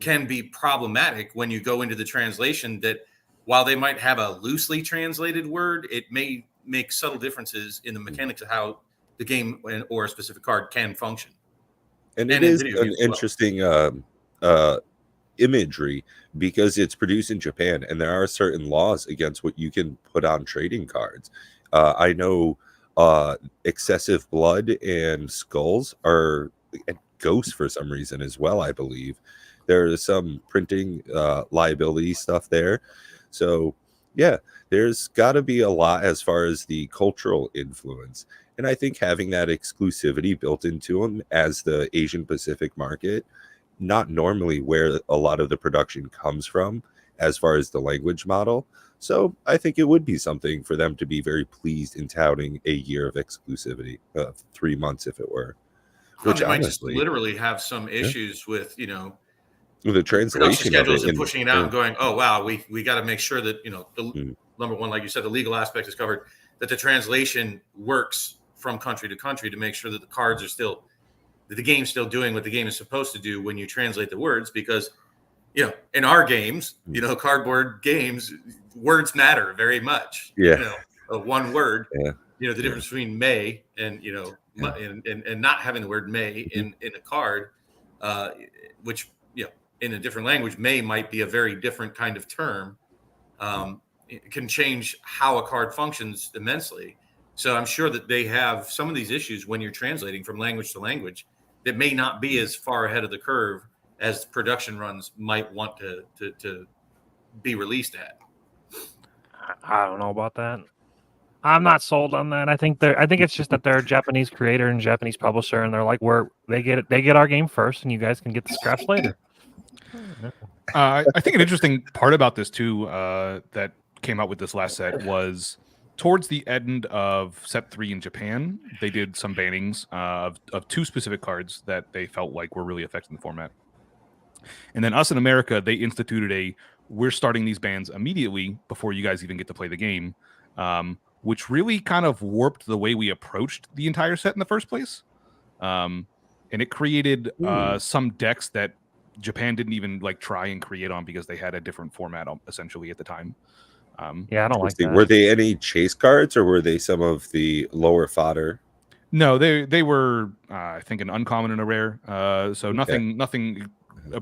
can be problematic when you go into the translation, that while they might have a loosely translated word, it may make subtle differences in the mechanics of how the game or a specific card can function. And it is an interesting imagery, because it's produced in Japan and there are certain laws against what you can put on trading cards. I know excessive blood and skulls are ghosts for some reason as well. I believe there is some printing liability stuff there. So yeah, there's got to be a lot as far as the cultural influence. And I think having that exclusivity built into them as the Asian Pacific market, not normally where a lot of the production comes from as far as the language model. So I think it would be something for them to be very pleased in touting a year of exclusivity, 3 months if it were. Which might just literally have some issues with, the translation schedules and pushing it out and going, oh, wow, we got to make sure that, number one, like you said, the legal aspect is covered, that the translation works from country to country to make sure that the cards are still, that the game's still doing what the game is supposed to do when you translate the words. Because, in our games, cardboard games, words matter very much. One word, the difference between may and, and not having the word may in a card, which, in a different language, may might be a very different kind of term. It can change how a card functions immensely. So I'm sure that they have some of these issues when you're translating from language to language that may not be as far ahead of the curve as production runs might want to be released at. I don't know about that. I'm not sold on that. I think it's just that they're a Japanese creator and Japanese publisher, and they're like, they get our game first, and you guys can get the scraps later. I think an interesting part about this too, that came out with this last set, was towards the end of set 3 in Japan, they did some bannings of 2 specific cards that they felt like were really affecting the format. And then us in America, they instituted we're starting these bans immediately before you guys even get to play the game, which really kind of warped the way we approached the entire set in the first place. And it created some decks that Japan didn't even try and create on, because they had a different format essentially at the time. Yeah, I don't like Interesting. that. Were they any chase cards, or were they some of the lower fodder? No, they were I think an uncommon and a rare. So Okay. nothing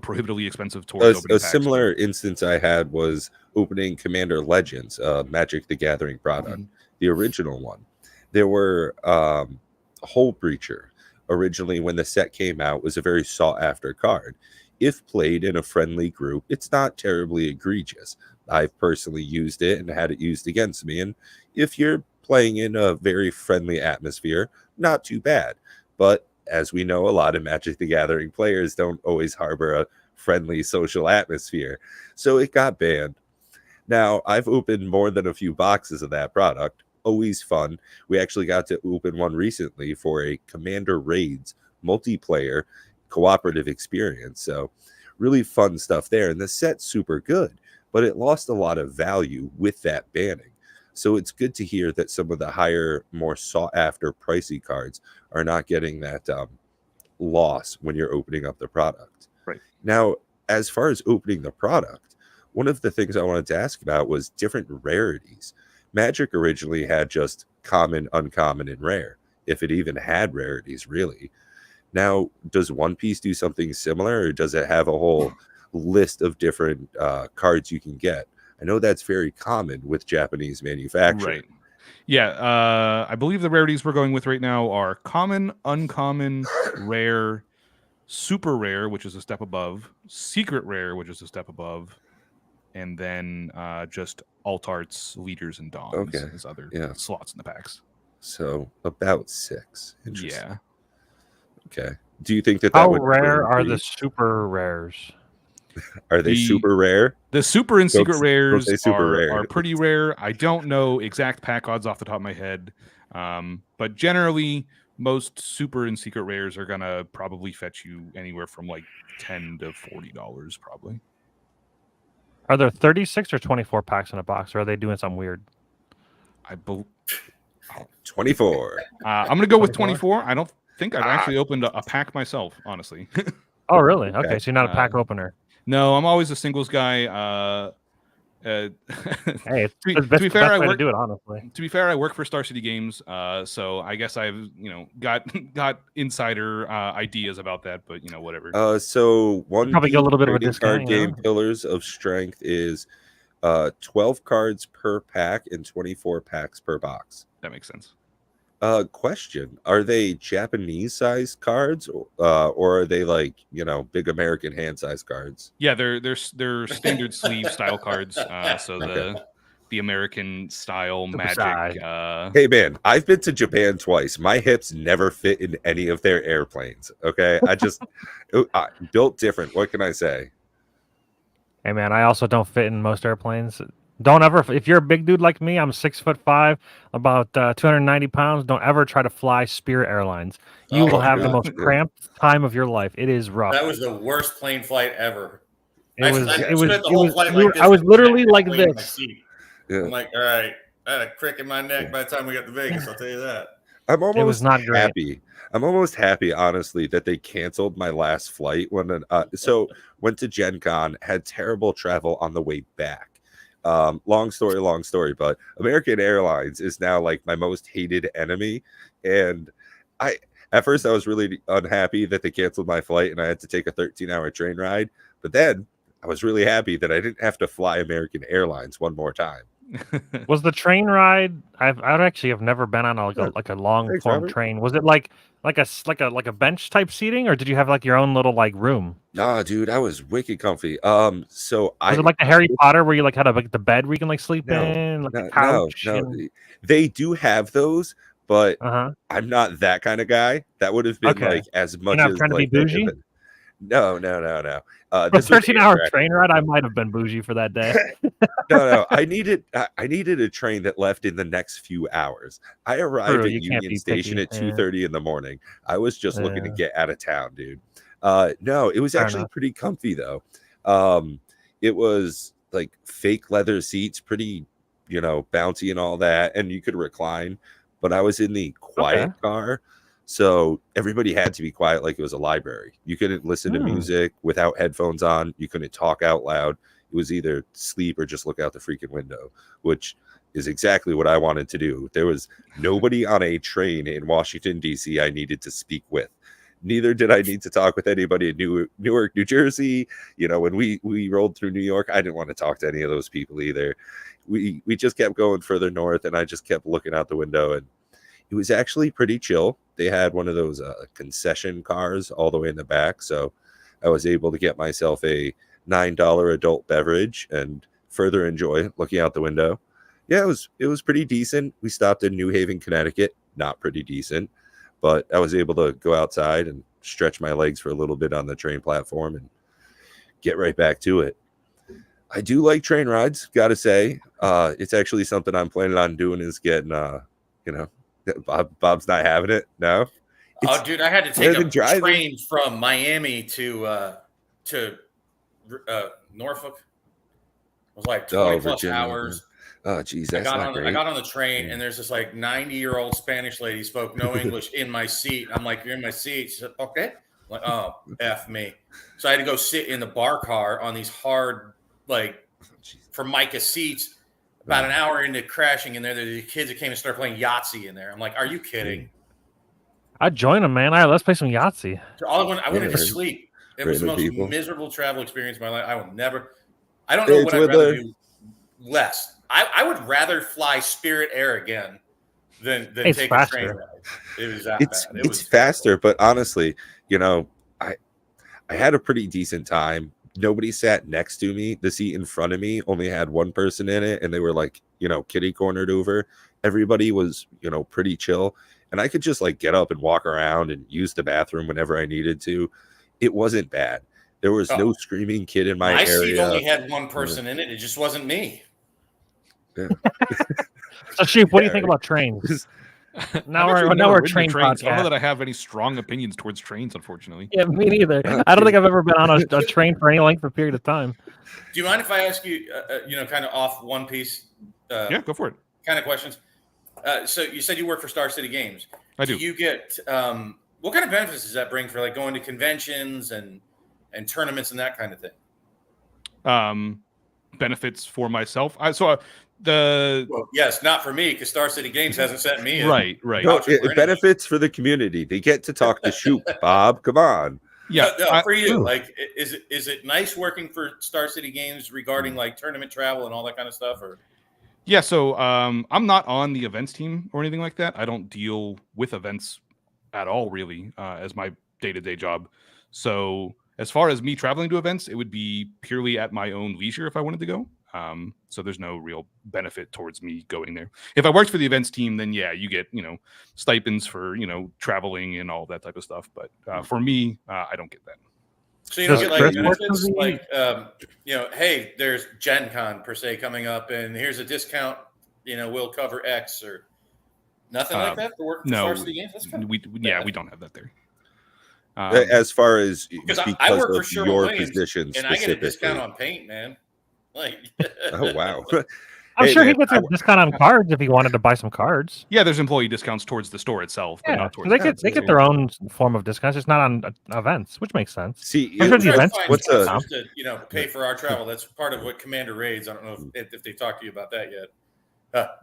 prohibitively expensive towards opening A packs. similar instance I had was opening Commander Legends, Magic the Gathering product, the original one. There were Hole Breacher. Originally, when the set came out, was a very sought after card. If played in a friendly group, it's not terribly egregious. I've personally used it and had it used against me. And if you're playing in a very friendly atmosphere, not too bad. But as we know, a lot of Magic the Gathering players don't always harbor a friendly social atmosphere. So it got banned. Now, I've opened more than a few boxes of that product. Always fun. We actually got to open one recently for a Commander Raids multiplayer cooperative experience. So really fun stuff there. And the set's super good, but it lost a lot of value with that banning. So it's good to hear that some of the higher, more sought after pricey cards are not getting that loss when you're opening up the product. Right. Now, as far as opening the product, one of the things I wanted to ask about was different rarities. Magic originally had just common, uncommon, and rare, if it even had rarities, really. Now, does One Piece do something similar, or does it have a whole list of different cards you can get? I know that's very common with Japanese manufacturing. Right. Yeah, I believe the rarities we're going with right now are common, uncommon, rare, super rare, which is a step above, secret rare, which is a step above, and then just alt arts, leaders, and dons as other slots in the packs. So about 6. Interesting. Yeah. Okay. Do you think that How would rare are be... the super rares? Are they super rare? The super and secret rares rare. are pretty rare. I don't know exact pack odds off the top of my head, but generally most super and secret rares are gonna probably fetch you anywhere from like $10 to $40 probably. Are there 36 or 24 packs in a box, or are they doing something weird? 24. I'm gonna go with 24. I don't think I've actually opened a pack myself, honestly. Oh, really? Okay, so you're not a pack opener. No, I'm always a singles guy. Hey, it's to the best be fair, way to do it, honestly. To be fair, I work for Star City Games, so I guess I've got insider ideas about that, but whatever. So one probably get a little bit of a trading discount. card game Pillars of Strength is 12 cards per pack and 24 packs per box. That makes sense. Question: are they Japanese sized cards, or are they like big American hand sized cards? Yeah, they're standard sleeve style cards. So the American style Magic. Hey man, I've been to Japan twice. My hips never fit in any of their airplanes. Okay, I just built different. What can I say? Hey man, I also don't fit in most airplanes. Don't ever, if you're a big dude like me, I'm 6'5", about 290 pounds. Don't ever try to fly Spirit Airlines. You will have the most cramped time of your life. It is rough. That was the worst plane flight ever. I was literally like this. Yeah. I'm like, all right, I had a crick in my neck by the time we got to Vegas. I'll tell you that. It was not happy. I'm almost happy, honestly, that they canceled my last flight when so went to Gen Con, had terrible travel on the way back. Long story, but American Airlines is now like my most hated enemy. And at first I was really unhappy that they canceled my flight and I had to take a 13-hour train ride. But then I was really happy that I didn't have to fly American Airlines one more time. Was the train ride? I actually have never been on like a long form train. Was it like a bench type seating, or did you have like your own little like room? Nah, dude, I was wicked comfy. So was it like the Harry Potter where you like had the bed where you can like sleep in, like a couch? No. They do have those, but I'm not that kind of guy. That would have been like as much as trying to be bougie. No. For a 13-hour train ride, I might have been bougie for that day. No. I needed a train that left in the next few hours. I arrived at Union Station at 2:30 in the morning. I was just looking to get out of town, dude. No, it was actually pretty comfy though. It was like fake leather seats, pretty, bouncy and all that, and you could recline. But I was in the quiet car. So everybody had to be quiet like it was a library. You couldn't listen to music without headphones on. You couldn't talk out loud. It was either sleep or just look out the freaking window, which is exactly what I wanted to do. There was nobody on a train in Washington, D.C. I needed to speak with. Neither did I need to talk with anybody in Newark, New Jersey. You know, when we rolled through New York, I didn't want to talk to any of those people either. We just kept going further north, and I just kept looking out the window, and it was actually pretty chill. They had one of those concession cars all the way in the back, so I was able to get myself a $9 adult beverage and further enjoy looking out the window. Yeah, it was pretty decent. We stopped in New Haven, Connecticut. Not pretty decent, but I was able to go outside and stretch my legs for a little bit on the train platform and get right back to it. I do like train rides, gotta say. It's actually something I'm planning on doing, is getting, Bob's not having it. No. Oh, dude, I had to take a train from Miami to Norfolk. It was like 20 plus Virginia, hours. Man. Oh, geez, I got on the train, and there's this like 90-year-old Spanish lady spoke no English in my seat. I'm like, "You're in my seat." She said, "Okay." I'm like, oh, F me. So I had to go sit in the bar car on these hard, like, Formica seats. About an hour into crashing in there, there's the kids that came and started playing Yahtzee in there. I'm like, "Are you kidding?" I'd join them, man. All right, let's play some Yahtzee. I wanted to sleep. It was the most miserable travel experience of my life. I don't know what I'd rather do less. I would rather fly Spirit Air again than take faster. A train ride. It was that bad. It's faster, but honestly, you know, I had a pretty decent time. Nobody sat next to me. The seat in front of me only had one person in it, and they were like, you know, kitty cornered over. Everybody was, you know, pretty chill, and I could just like get up and walk around and use the bathroom whenever I needed to. It wasn't bad. There was no screaming kid in my area. My seat only had one person in it. It just wasn't me. Yeah. So, Sheep, what do you think about trains? Now we're train trains. I don't know that I have any strong opinions towards trains, unfortunately. Yeah, me neither. I don't think I've ever been on a train for any length of period of time. Do you mind if I ask you, kind of off One Piece? Yeah, go for it. Kind of questions. So you said you work for Star City Games. I do. Do you get what kind of benefits does that bring for like going to conventions and tournaments and that kind of thing? Benefits for myself. Yes, not for me, because Star City Games hasn't sent me right. No, it benefits for the community. They get to talk to Shoop. Bob, come on. Yeah, no, for you, like, is it nice working for Star City Games regarding like tournament travel and all that kind of stuff? Or yeah, so I'm not on the events team or anything like that. I don't deal with events at all, really, as my day-to-day job. So as far as me traveling to events, it would be purely at my own leisure if I wanted to go. So there's no real benefit towards me going there. If I worked for the events team, then yeah, you get, stipends for, traveling and all that type of stuff. But for me, I don't get that. So you don't get like benefits like, hey, there's Gen Con per se coming up and here's a discount, we'll cover X or nothing like that for working for Star City Games? That's kind of we don't have that there. As far as because I work for your position and I get a discount on paint, man. Like, oh wow! I'm sure he gets a discount on cards if he wanted to buy some cards. Yeah, there's employee discounts towards the store itself, but not towards they get their own form of discounts, just not on events, which makes sense. See, what's to pay for our travel? That's part of what Commander Raids. I don't know if they talked to you about that yet.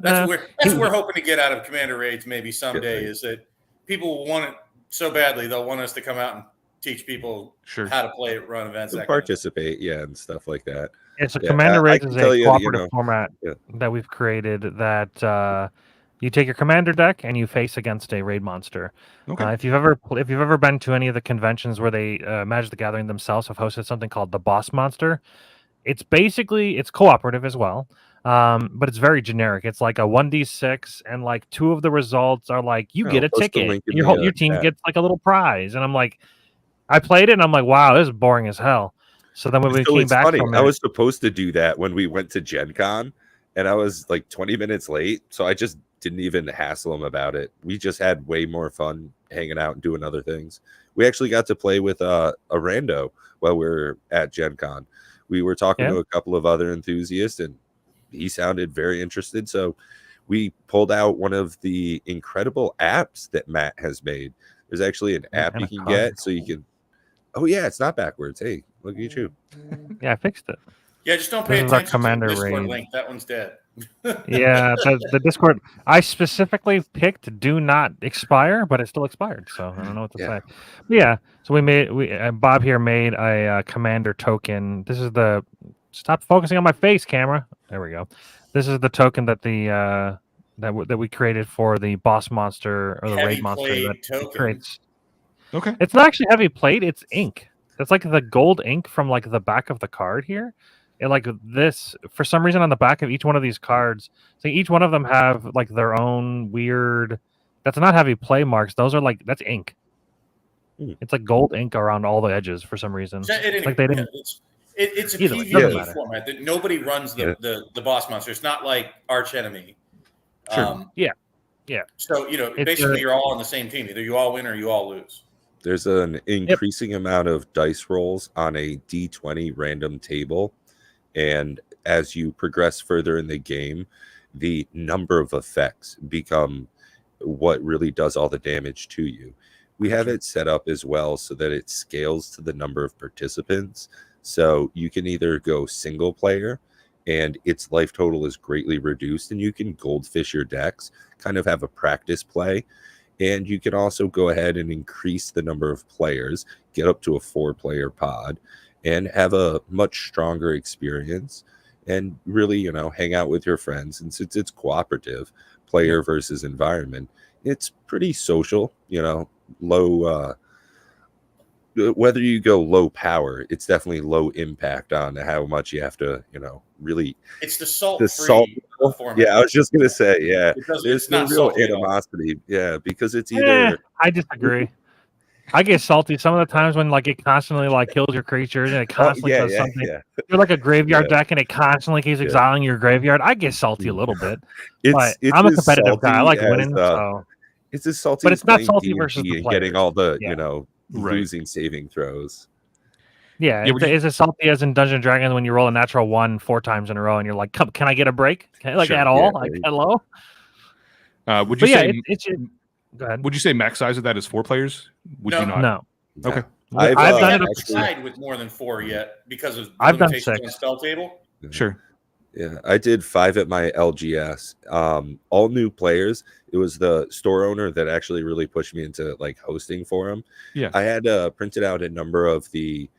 That's what we're hoping to get out of Commander Raids maybe someday. Is that people will want it so badly they'll want us to come out and teach people how to play it, run events, participate, and stuff like that. So Commander Raids is a cooperative format that we've created that you take your commander deck and you face against a raid monster. Okay. If you've ever been to any of the conventions where they Magic the Gathering themselves have hosted something called the Boss Monster, it's cooperative as well. But it's very generic. It's like a 1d6 and like 2 of the results are like you get a ticket. Your team gets like a little prize. And I'm like, I played it and I'm like, wow, this is boring as hell. So then when we came back from it, I was supposed to do that when we went to Gen Con and I was like 20 minutes late. So I just didn't even hassle him about it. We just had way more fun hanging out and doing other things. We actually got to play with a rando while we were at Gen Con. We were talking to a couple of other enthusiasts and he sounded very interested. So we pulled out one of the incredible apps that Matt has made. There's actually an app you can get so you can. Oh, yeah, it's not backwards. Hey, look at you. Yeah, I fixed it. Yeah, just don't pay This is our attention to the commander Discord raid. link. That one's dead. Yeah, the Discord. I specifically picked "Do not expire," but it still expired, so I don't know what to Yeah. say. But yeah, so Bob here made a commander token. This is the stop focusing on my face, camera. There we go. This is the token that that we created for the boss monster or the Heavy raid monster plate that it token. creates. Okay. It's not actually heavy plate; it's ink. It's like the gold ink from like the back of the card here. And like this, for some reason, on the back of each one of these cards, so each one of them have like their own weird. That's not heavy play marks. Those are like that's ink. It's like gold ink around all the edges for some reason. So It's like they didn't. it's a Either way, doesn't PvP matter. format that nobody runs the boss monster. It's not like Arch Enemy. Sure. Yeah. So basically you're all on the same team. Either you all win or you all lose. There's an increasing amount of dice rolls on a D20 random table. And as you progress further in the game, the number of effects become what really does all the damage to you. We have it set up as well so that it scales to the number of participants. So you can either go single player and its life total is greatly reduced and you can goldfish your decks, kind of have a practice play. And you can also go ahead and increase the number of players, get up to a 4-player pod, and have a much stronger experience and really, hang out with your friends. And since it's cooperative, player versus environment, it's pretty social, low, whether you go low power, it's definitely low impact on how much you have to, really. It's the salt format. Yeah, I was just going to say, yeah, there's not no real salty at all. animosity. Yeah, because it's either. I disagree. I get salty some of the times when like it constantly like kills your creatures and it constantly does something. Yeah. You're like a graveyard deck and it constantly keeps exiling your graveyard. I get salty a little bit. But I'm a competitive guy. I like winning. So it's as salty, but it's as not playing salty D&D versus the and players. getting all the Right. losing saving throws. Yeah, Yeah, it's as salty as in Dungeons and Dragons when you roll a natural 1 4 times in a row and you're like, "Come, can I get a break? Sure, at all? yeah, Like right. hello?" Would you But yeah, say? go ahead. Would you say max size of that is 4 players? Would you not? No. Okay. I've I done it haven't up to tried with more than 4 yet because of I've done limitations 6. on spell table. Sure. Yeah, I did 5 at my LGS. All new players. It was the store owner that actually really pushed me into like hosting for him. Yeah. I had printed out a number of the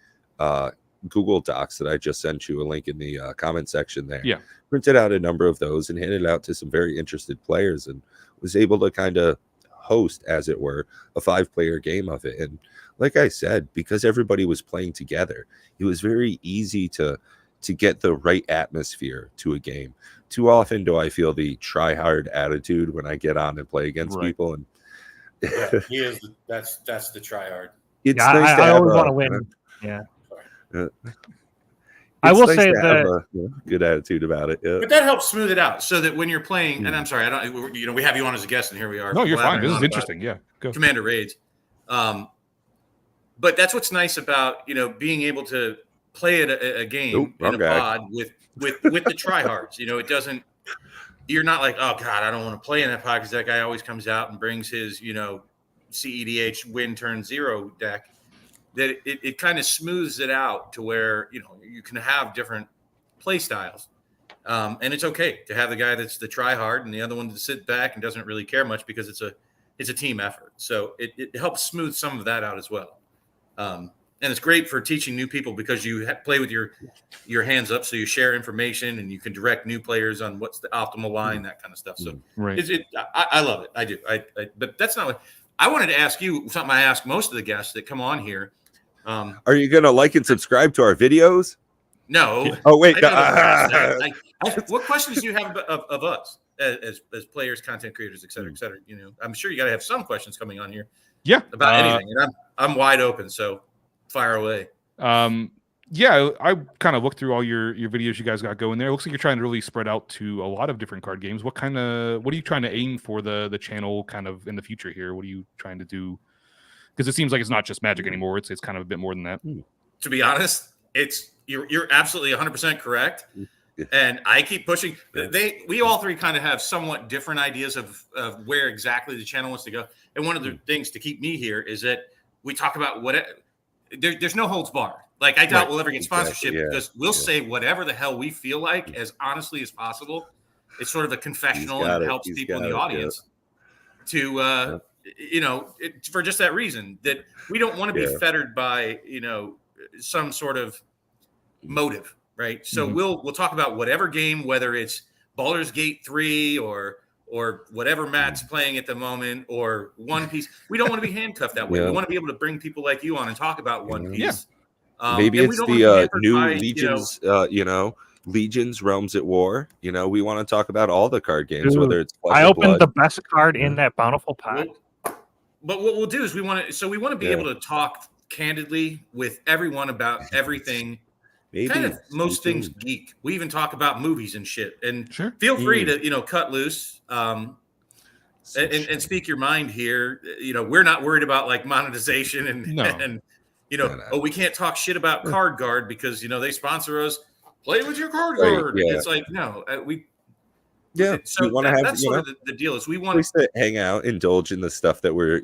Google Docs that I just sent you a link in the comment section there. Yeah. Printed out a number of those and handed it out to some very interested players and was able to kind of host, as it were, a 5-player game of it. And like I said, because everybody was playing together, it was very easy to get the right atmosphere to a game. Too often do I feel the try hard attitude when I get on and play against people. And Yeah, he is. That's the try hard. it's Yeah, nice to I have always a, want to win. Yeah. it's I will nice say to have that a good attitude about it. Yeah. But that helps smooth it out so that when you're playing, and I'm sorry, I don't. We have you on as a guest, and here we are. No, you're fine. blathering This on is about interesting. Yeah. Go. Commander raids. But that's what's nice about being able to play a game in a pod with the tryhards. It doesn't. You're not like, oh God, I don't want to play in that pod because that guy always comes out and brings his CEDH win turn 0 deck. That it kind of smooths it out to where you can have different play styles, and it's okay to have the guy that's the try hard and the other one to sit back and doesn't really care much because it's a team effort. So it helps smooth some of that out as well. And it's great for teaching new people because you play with your hands up, so you share information and you can direct new players on what's the optimal line, that kind of stuff. So Right. I love it. I do. But that's not what I wanted to ask you. Something I ask most of the guests that come on here. Are you gonna like and subscribe to our videos? No. Oh wait. What questions do you have of us as players, content creators, et cetera, et cetera? I'm sure you got to have some questions coming on here. Yeah. About anything, and I'm wide open. So fire away. Yeah, I kind of looked through all your videos you guys got going there. It looks like you're trying to really spread out to a lot of different card games. What are you trying to aim for the channel kind of in the future here? What are you trying to do? Because it seems like it's not just Magic anymore. It's kind of a bit more than that. To be honest, you're absolutely 100% correct. And I keep pushing. We all three kind of have somewhat different ideas of where exactly the channel wants to go. And one of the things to keep me here is that we talk about there's no holds bar. Like, I doubt Right. we'll ever get sponsorship Exactly, yeah, because we'll yeah. say whatever the hell we feel like as honestly as possible. It's sort of a confessional and it helps He's people in got the it, yeah. audience to, for just that reason that we don't want to be Yeah. fettered by, some sort of motive, right? So Mhm. we'll talk about whatever game, whether it's Baldur's Gate 3 or whatever Matt's playing at the moment or One Piece. We don't want to be handcuffed that way. Yeah. We want to be able to bring people like you on and talk about One Yeah. Piece. Maybe and we it's don't want to be the hampered new by, Legions, Legions Realms at War. We want to talk about all the card games, Dude, whether it's Flesh I and opened Blood. the best card in that bountiful pack. But what we'll do is we want to be able to talk candidly with everyone about everything. Maybe Kind of most stay things tuned. geek. We even talk about movies and shit. And Sure. feel free to cut loose So and speak your mind here. We're not worried about like monetization and No. and No. we can't talk shit about Card Guard because they sponsor us. Play with your Card Right, Guard. yeah. It's like no, we So we want to have that's sort of the deal is we want place to hang out, indulge in the stuff that we're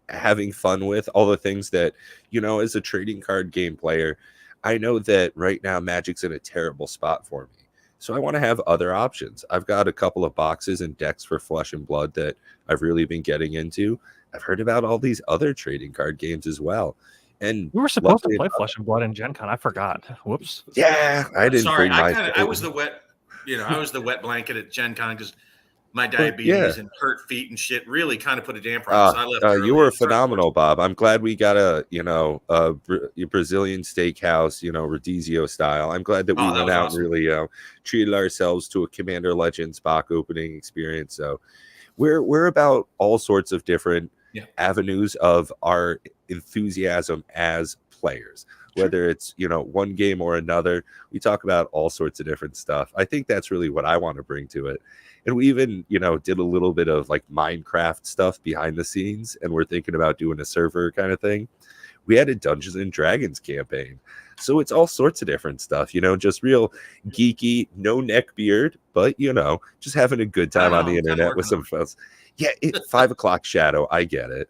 having fun with, all the things that as a trading card game player, I know that right now Magic's in a terrible spot for me, so I want to have other options. I've got a couple of boxes and decks for Flesh and Blood that I've really been getting into. I've heard about all these other trading card games as well, and We were supposed to luckily play enough- Flesh and Blood in Gen Con. I forgot. Whoops. yeah, I didn't sorry, bring my I was the wet blanket at Gen Con because my yeah. diabetes and hurt feet and shit really kind of put a damper on it. So I left early You were and started phenomenal, Bob. I'm glad we got a Brazilian steakhouse, Rodizio style. I'm glad that we Oh, that went was out awesome. and really treated ourselves to a Commander Legends box opening experience. So we're about all sorts of different avenues of our enthusiasm as players. Whether it's one game or another, we talk about all sorts of different stuff. I think that's really what I want to bring to it. And we even did a little bit of like Minecraft stuff behind the scenes, and we're thinking about doing a server kind of thing. We had a Dungeons and Dragons campaign, so it's all sorts of different stuff, just real geeky, no neck beard, but just having a good time on the internet with some friends. Yeah, 5 o'clock shadow, I get it.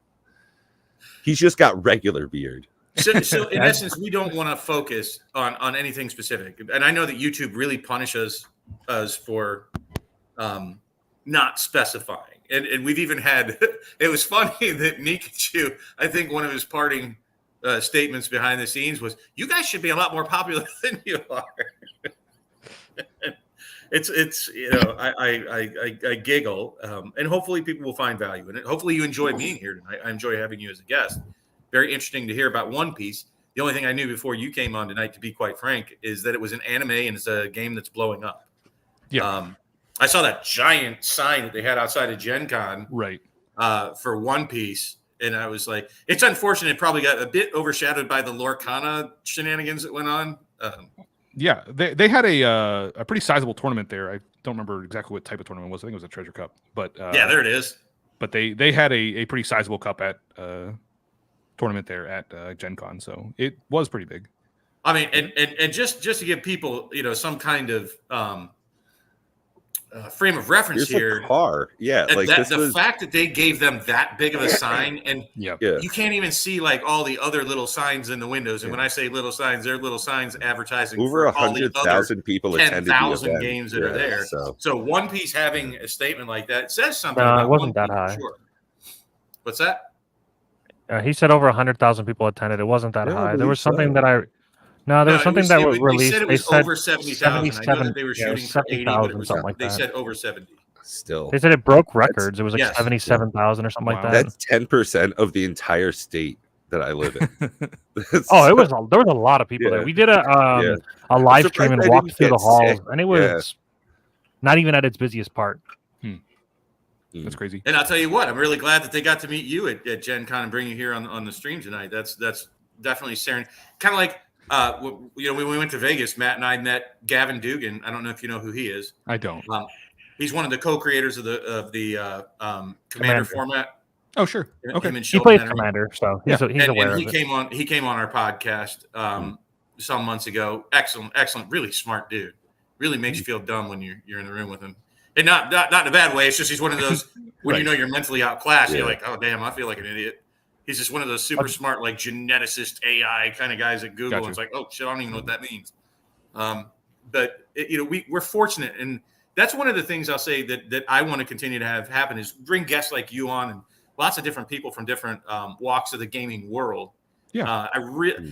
He's just got regular beard. So in essence, we don't want to focus on anything specific. And I know that YouTube really punishes us for not specifying. And we've even had, it was funny that Nikachu, I think one of his parting statements behind the scenes was, you guys should be a lot more popular than you are. I giggle, and hopefully people will find value in it. Hopefully you enjoy being here tonight. I enjoy having you as a guest. Very interesting to hear about One Piece. The only thing I knew before you came on tonight, to be quite frank, is that it was an anime and it's a game that's blowing up. Yeah. I saw that giant sign that they had outside of Gen Con for One Piece. And I was like, it's unfortunate. It probably got a bit overshadowed by the Lorcana shenanigans that went on. Yeah, they had a pretty sizable tournament there. I don't remember exactly what type of tournament it was. I think it was a Treasure Cup. But yeah, there it is. But they had a pretty sizable cup at tournament there at Gen Con, so it was pretty big. I mean, and just to give people some kind of frame of reference here. A car, yeah. Like the fact that they gave them that big of a sign, and you can't even see like all the other little signs in the windows. And when I say little signs, they're little signs advertising over 100,000 people 10,000 games that are there. So One Piece having a statement like that says something. About it wasn't One that Piece, high. Sure. What's that? He said over 100,000 people attended. It wasn't that high. There was something that was something that was released. They said it was over 70,000. I know that they were shooting for 80, but it was something like that. They said over 70. Still, they said it broke records. It was like 77,000 or something like that. That's 10% of the entire state that I live in. There was a lot of people there. We did a live stream and walked through the halls, and it was not even at its busiest part. That's crazy. And I'll tell you what, I'm really glad that they got to meet you at Gen Con and bring you here on the stream tonight. That's definitely kind of like when we went to Vegas, Matt and I met Gavin Dugan. I don't know if you know who he is. I don't. He's one of the co-creators of the Commander format. Oh, sure. Okay. He plays Commander, so he's aware and of it. He came on our podcast some months ago. Excellent, really smart dude. Really makes you feel dumb when you're in the room with him. And not in a bad way. It's just he's one of those when you know you're mentally outclassed. You're like, oh damn, I feel like an idiot. He's just one of those super smart, like geneticist AI kind of guys at Google. Gotcha. And it's like, oh shit, I don't even know what that means. But we're fortunate, and that's one of the things I'll say that I want to continue to have happen is bring guests like you on, and lots of different people from different walks of the gaming world. Yeah,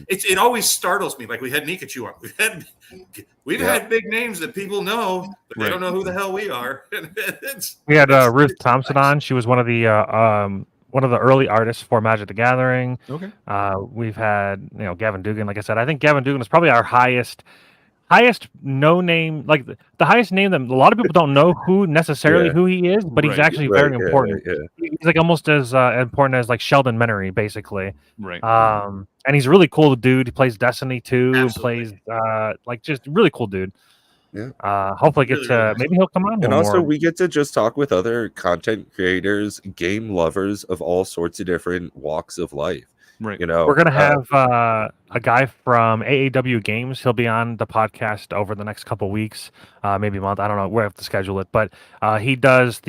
it always startles me. Like we had Nikachu on. We've had big names that people know, but they don't know who the hell we are. We had Ruth Thompson on. She was one of the early artists for Magic the Gathering. Okay. We've had Gavin Dugan. Like I said, I think Gavin Dugan is probably our highest no name, like the highest name that a lot of people don't know who he is, but he's actually very important. He's like almost as important as like Sheldon Menery, basically. Right. And he's a really cool dude. He plays Destiny too. Absolutely. Plays like just really cool dude. Yeah. Hopefully get to maybe he'll come on. And also more. we get to just talk with other content creators, game lovers of all sorts of different walks of life. Right. We're gonna have a guy from AAW Games. He'll be on the podcast over the next couple weeks, maybe a month. I don't know. We have to schedule it, but he does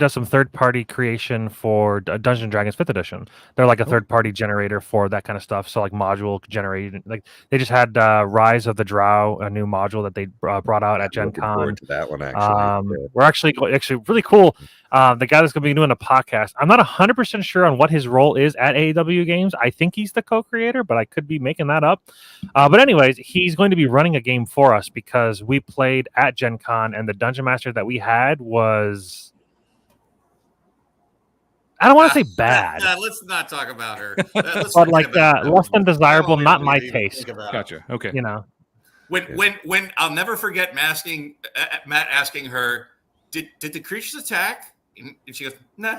some third party creation for Dungeons and Dragons 5th edition. They're like a third party generator for that kind of stuff. So like module generated. Like they just had Rise of the Drow, a new module that they brought out at Gen Con. Forward to that one actually. We're actually really cool. The guy that's going to be doing a podcast, I'm not 100% sure on what his role is at AEW Games. I think he's the co-creator, but I could be making that up. But anyways, he's going to be running a game for us because we played at Gen Con, and the Dungeon Master that we had was... I don't want to say bad. Let's not talk about her. But like less than desirable, not my taste. Gotcha. Okay. When I'll never forget Matt asking her, did the creatures attack? And she goes, nah.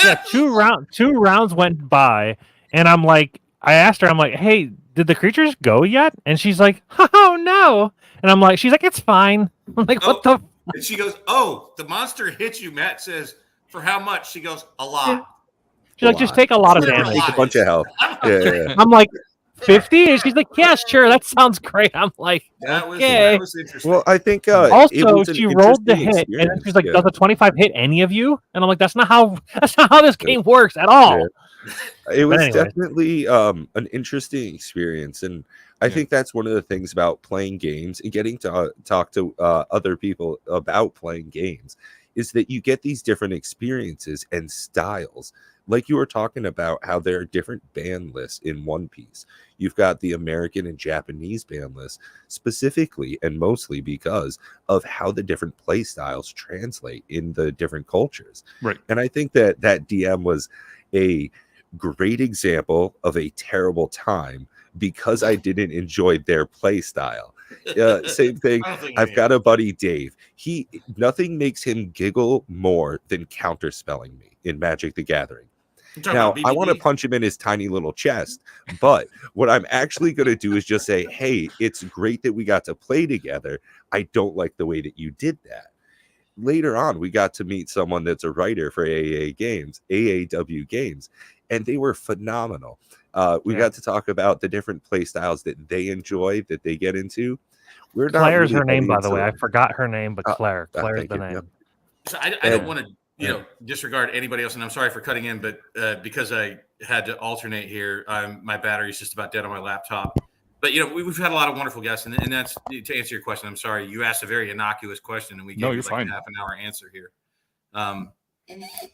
Yeah, two rounds went by, and I asked her, I'm like, hey, did the creatures go yet? And she's like, oh no. And I'm like, she's like, it's fine. I'm like, what the? And she goes, oh, the monster hit you. Matt says, for how much? She goes, a lot. She's like, just take a lot of damage. Take a bunch of health. Yeah. I'm like, 50? And she's like, yeah, sure, that sounds great. I'm like, that okay. was interesting. Well, I think also she rolled the hit, and then she's like, does a 25 hit any of you? And I'm like, that's not how this game works at all. Yeah. It was definitely an interesting experience, and I think that's one of the things about playing games and getting to talk to other people about playing games is that you get these different experiences and styles. Like you were talking about how there are different ban lists in One Piece. You've got the American and Japanese ban lists specifically and mostly because of how the different play styles translate in the different cultures. Right. And I think that DM was a great example of a terrible time because I didn't enjoy their play style. Same thing. I've got a buddy, Dave. Nothing makes him giggle more than counterspelling me in Magic the Gathering. Now, I want to punch him in his tiny little chest, but what I'm actually going to do is just say, hey, it's great that we got to play together. I don't like the way that you did that. Later on, we got to meet someone that's a writer for AAW Games, and they were phenomenal. We got to talk about the different play styles that they enjoy, that they get into. Claire's her name, by the way. I forgot her name, but Claire's the name. Yep. So I don't want to disregard anybody else, and I'm sorry for cutting in, but because I had to alternate here, my battery's just about dead on my laptop. But we've had a lot of wonderful guests, and that's to answer your question. I'm sorry, you asked a very innocuous question, and we gave you like half an hour answer here.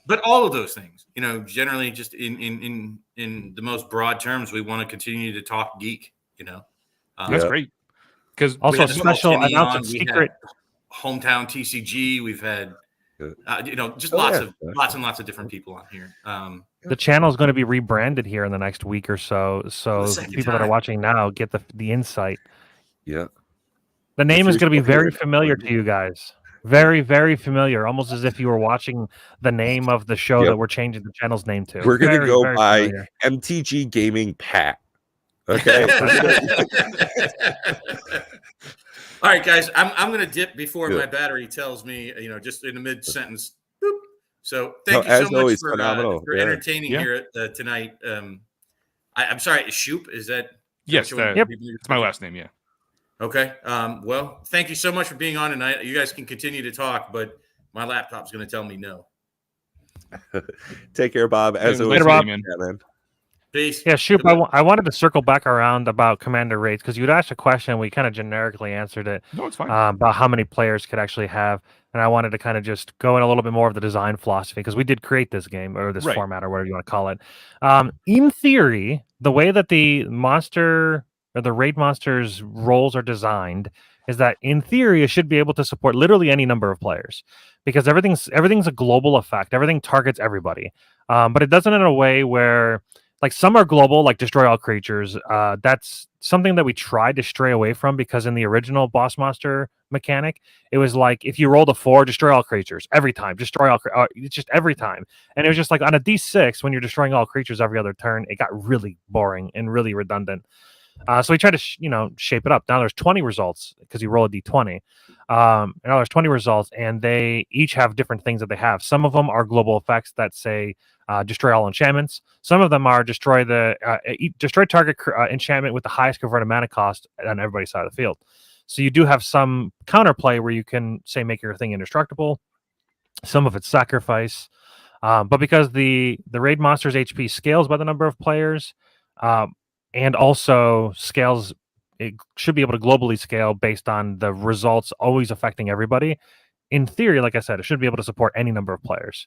But all of those things, generally just in the most broad terms, we want to continue to talk geek. That's great. Because also special announcement, secret hometown TCG. We've had just lots and lots of different people on here. The channel is going to be rebranded here in the next week or so. So people that are watching now get the insight. Yeah. The name is going to be very familiar to you guys. Very, very familiar. Almost as if you were watching the name of the show that we're changing the channell's name to. We're going to go by MTG Gaming Pat. Okay. All right, guys. I'm going to dip before my battery tells me, just in a mid sentence. So thank you so much for entertaining here tonight. I'm sorry, Shoop, is that? Yes, it's my last name. Yeah. Okay. Well, thank you so much for being on tonight. You guys can continue to talk, but my laptop's going to tell me no. Take care, Bob. As always, Bob. man. Peace. Yeah, Shoop, I wanted to circle back around about commander rates because you'd asked a question. We kind of generically answered it No, it's fine. about how many players could actually have. And I wanted to kind of just go in a little bit more of the design philosophy because we did create this game or this Right. format or whatever you want to call it. In theory, the way that the monster or the raid monsters roles are designed is that in theory it should be able to support literally any number of players because everything's a global effect. Everything targets everybody, but it doesn't in a way where like some are global, like destroy all creatures. That's something that we tried to stray away from because in the original boss monster mechanic, it was like if you rolled a 4, destroy all creatures every time, destroy all. It's just every time, and it was just like on a D6 when you're destroying all creatures every other turn, it got really boring and really redundant. So we tried to shape it up. Now there's 20 results because you roll a D20. Now there's 20 results, and they each have different things that they have. Some of them are global effects that say destroy all enchantments. Some of them are destroy target enchantment with the highest converted mana cost on everybody's side of the field. So you do have some counterplay where you can say make your thing indestructible. Some of it's sacrifice, but because the raid monster's HP scales by the number of players, and also scales, it should be able to globally scale based on the results always affecting everybody. In theory, like I said, it should be able to support any number of players.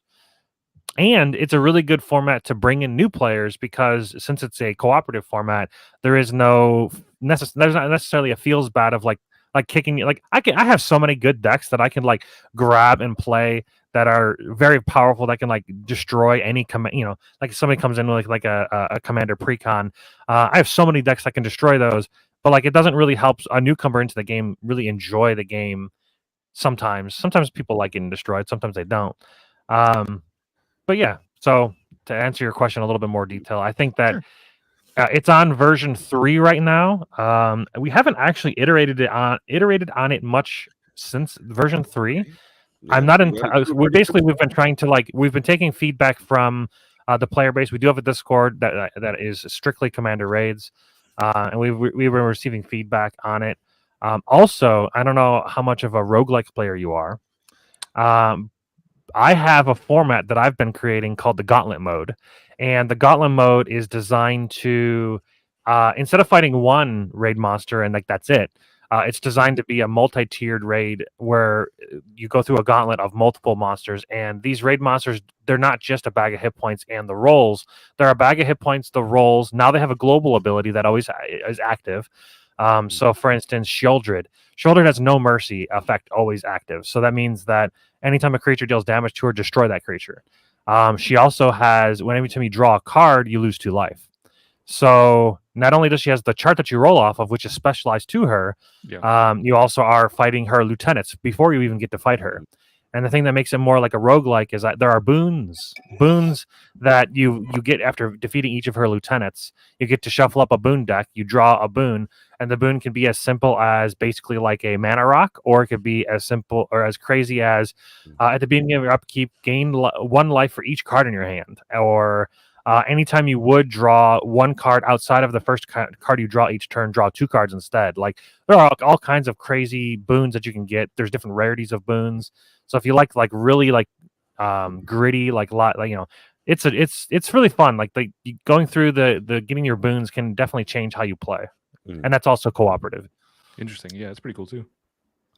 And it's a really good format to bring in new players because since it's a cooperative format, there is there's not necessarily a feels bad of like kicking. Like I have so many good decks that I can like grab and play that are very powerful that can like destroy any command. Like if somebody comes in with like a commander precon. I have so many decks that can destroy those, but like it doesn't really help a newcomer into the game really enjoy the game. Sometimes people like getting destroyed, sometimes they don't. But yeah, so to answer your question a little bit more detail, I think that it's on version 3 right now. We haven't actually iterated on it much since version 3. Yeah, I'm not in. We've been trying to we've been taking feedback from the player base. We do have a Discord that is strictly commander raids, and we were receiving feedback on it. Also, I don't know how much of a roguelike player you are. I have a format that I've been creating called the Gauntlet mode. And the Gauntlet mode is designed to, instead of fighting one raid monster and that's it, it's designed to be a multi-tiered raid where you go through a gauntlet of multiple monsters. And these raid monsters, they're not just a bag of hit points and the rolls. They're a bag of hit points, the rolls. Now they have a global ability that always is active. So, for instance, Sheoldred has no mercy effect always active. So that means that anytime a creature deals damage to her, destroy that creature. She also has, every time you draw a card, you lose 2 life. So not only does she has the chart that you roll off of, which is specialized to her, you also are fighting her lieutenants before you even get to fight her. And the thing that makes it more like a roguelike is that there are boons that you get after defeating each of her lieutenants. You get to shuffle up a boon deck, you draw a boon, and the boon can be as simple as basically like a mana rock, or it could be as simple or as crazy as at the beginning of your upkeep, gain 1 life for each card in your hand, or anytime you would draw 1 card outside of the first card you draw each turn, draw 2 cards instead. Like there are all kinds of crazy boons that you can get. There's different rarities of boons. So if you like really gritty, it's really fun. Like going through the getting your boons can definitely change how you play, and that's also cooperative. Interesting. Yeah, it's pretty cool too.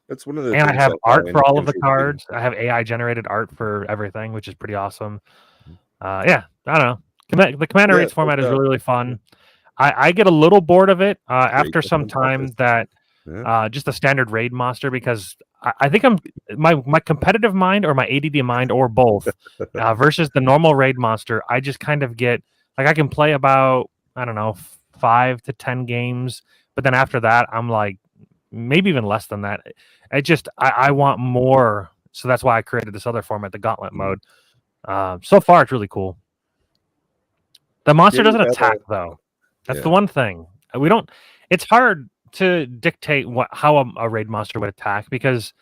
That's one of the. And I things have art for all of the interesting. cards. I have AI generated art for everything, which is pretty awesome. Yeah, I don't know. The Commander Raids format is really fun. I get a little bored of it after some time that just the standard raid monster, because I think my competitive mind or my ADD mind or both versus the normal raid monster. I just kind of get like I can play about 5 to 10 games, but then after that I'm like maybe even less than that. I want more, so that's why I created this other format, the Gauntlet mode. So far it's really cool. The monster doesn't attack though. That's the one thing. It's hard to dictate how a raid monster would attack, because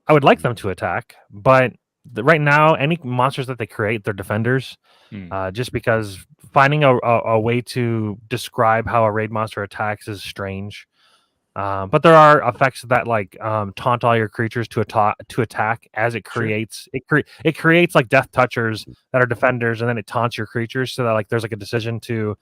I would like them to attack, but right now any monsters that they create, they're defenders. Just because finding a way to describe how a raid monster attacks is strange. But there are effects that taunt all your creatures to attack as it creates. It creates like death touchers that are defenders, and then it taunts your creatures so that there's a decision to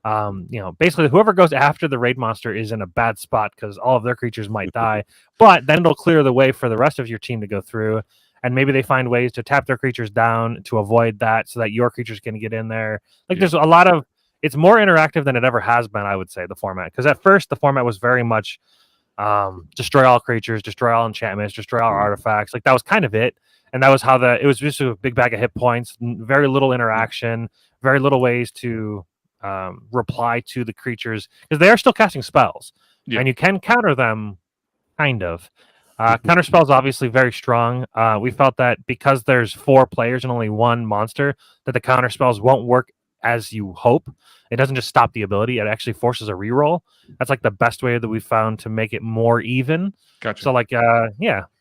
Basically whoever goes after the raid monster is in a bad spot because all of their creatures might die, but then it'll clear the way for the rest of your team to go through, and maybe they find ways to tap their creatures down to avoid that so that your creatures can get in there. There's a lot of, it's more interactive than it ever has been, I would say, the format, because at first the format was very much destroy all creatures, destroy all enchantments, destroy all artifacts. That was kind of it. And that was how it was just a big bag of hit points, very little interaction, very little ways to reply to the creatures, because they are still casting spells and you can counter them, kind of. Counter spells obviously very strong. We felt that because there's 4 players and only 1 monster, that the counter spells won't work as you hope. It doesn't just stop the ability; it actually forces a reroll. That's the best way that we found to make it more even. Gotcha. So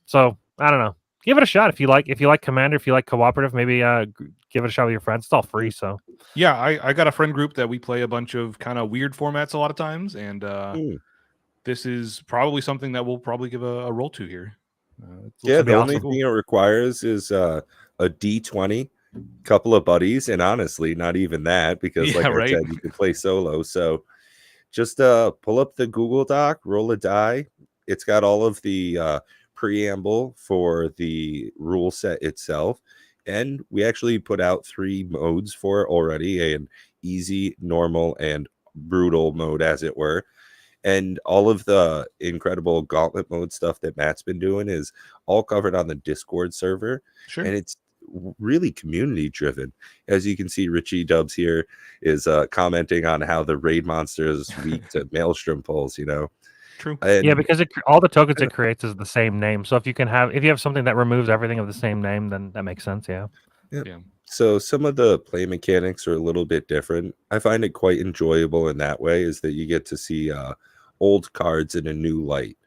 So I don't know. Give it a shot if you like. If you like Commander, if you like cooperative, maybe give it a shot with your friends. It's all free. So yeah, I got a friend group that we play a bunch of kind of weird formats a lot of times, and this is probably something that we'll probably give a roll to here. The only thing it requires is a D20, couple of buddies, and honestly, not even that, because I said, you can play solo. So just pull up the Google Doc, roll a die. It's got all of the preamble for the rule set itself, and we actually put out 3 modes for it already: an easy, normal, and brutal mode, as it were. And all of the incredible gauntlet mode stuff that Matt's been doing is all covered on the Discord server. Sure. And it's really community driven. As you can see, Richie Dubs here is commenting on how the raid monster is weak to Maelstrom pulls, True. And because all the tokens it creates is the same name. So if you have something that removes everything of the same name, then that makes sense. Yeah. So some of the play mechanics are a little bit different. I find it quite enjoyable in that way, is that you get to see old cards in a new light.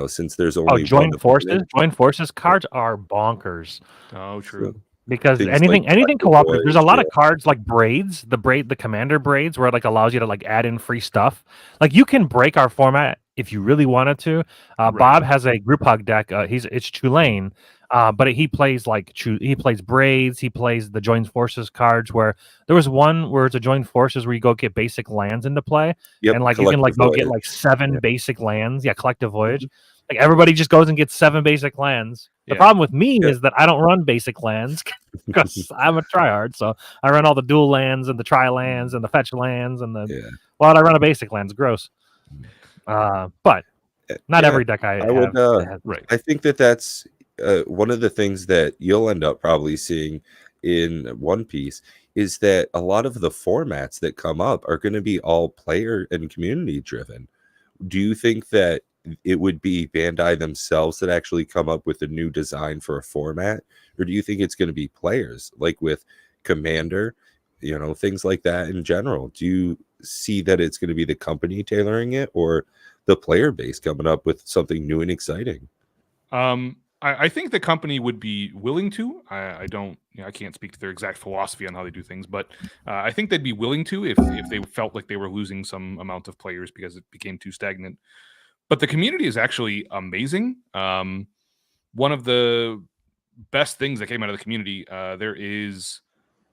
Since there's only joined forces cards are bonkers. Oh, true. Because anything cooperative, there's a lot of cards like braids, the commander braids, where it allows you to add in free stuff. You can break our format if you really wanted to. Bob has a group hug deck. It's Tulane, but he plays he plays braids. He plays the joined forces cards. Where there was one where it's a joined forces where you go get basic lands into play, and you can go get 7 basic lands. Yeah, collective voyage. Everybody just goes and gets 7 basic lands. The problem with me is that I don't run basic lands because I'm a tryhard. So I run all the dual lands and the tri lands and the fetch lands and I run a basic lands. Gross. But not every deck I think that's one of the things that you'll end up probably seeing in One Piece is that a lot of the formats that come up are going to be all player and community driven. Do you think that it would be Bandai themselves that actually come up with a new design for a format, or do you think it's going to be players like with Commander, things like that in general? Do you see that it's going to be the company tailoring it, or the player base coming up with something new and exciting? I think the company would be willing to. I don't. I can't speak to their exact philosophy on how they do things, but I think they'd be willing to if they felt like they were losing some amount of players because it became too stagnant. But the community is actually amazing. One of the best things that came out of the community, there is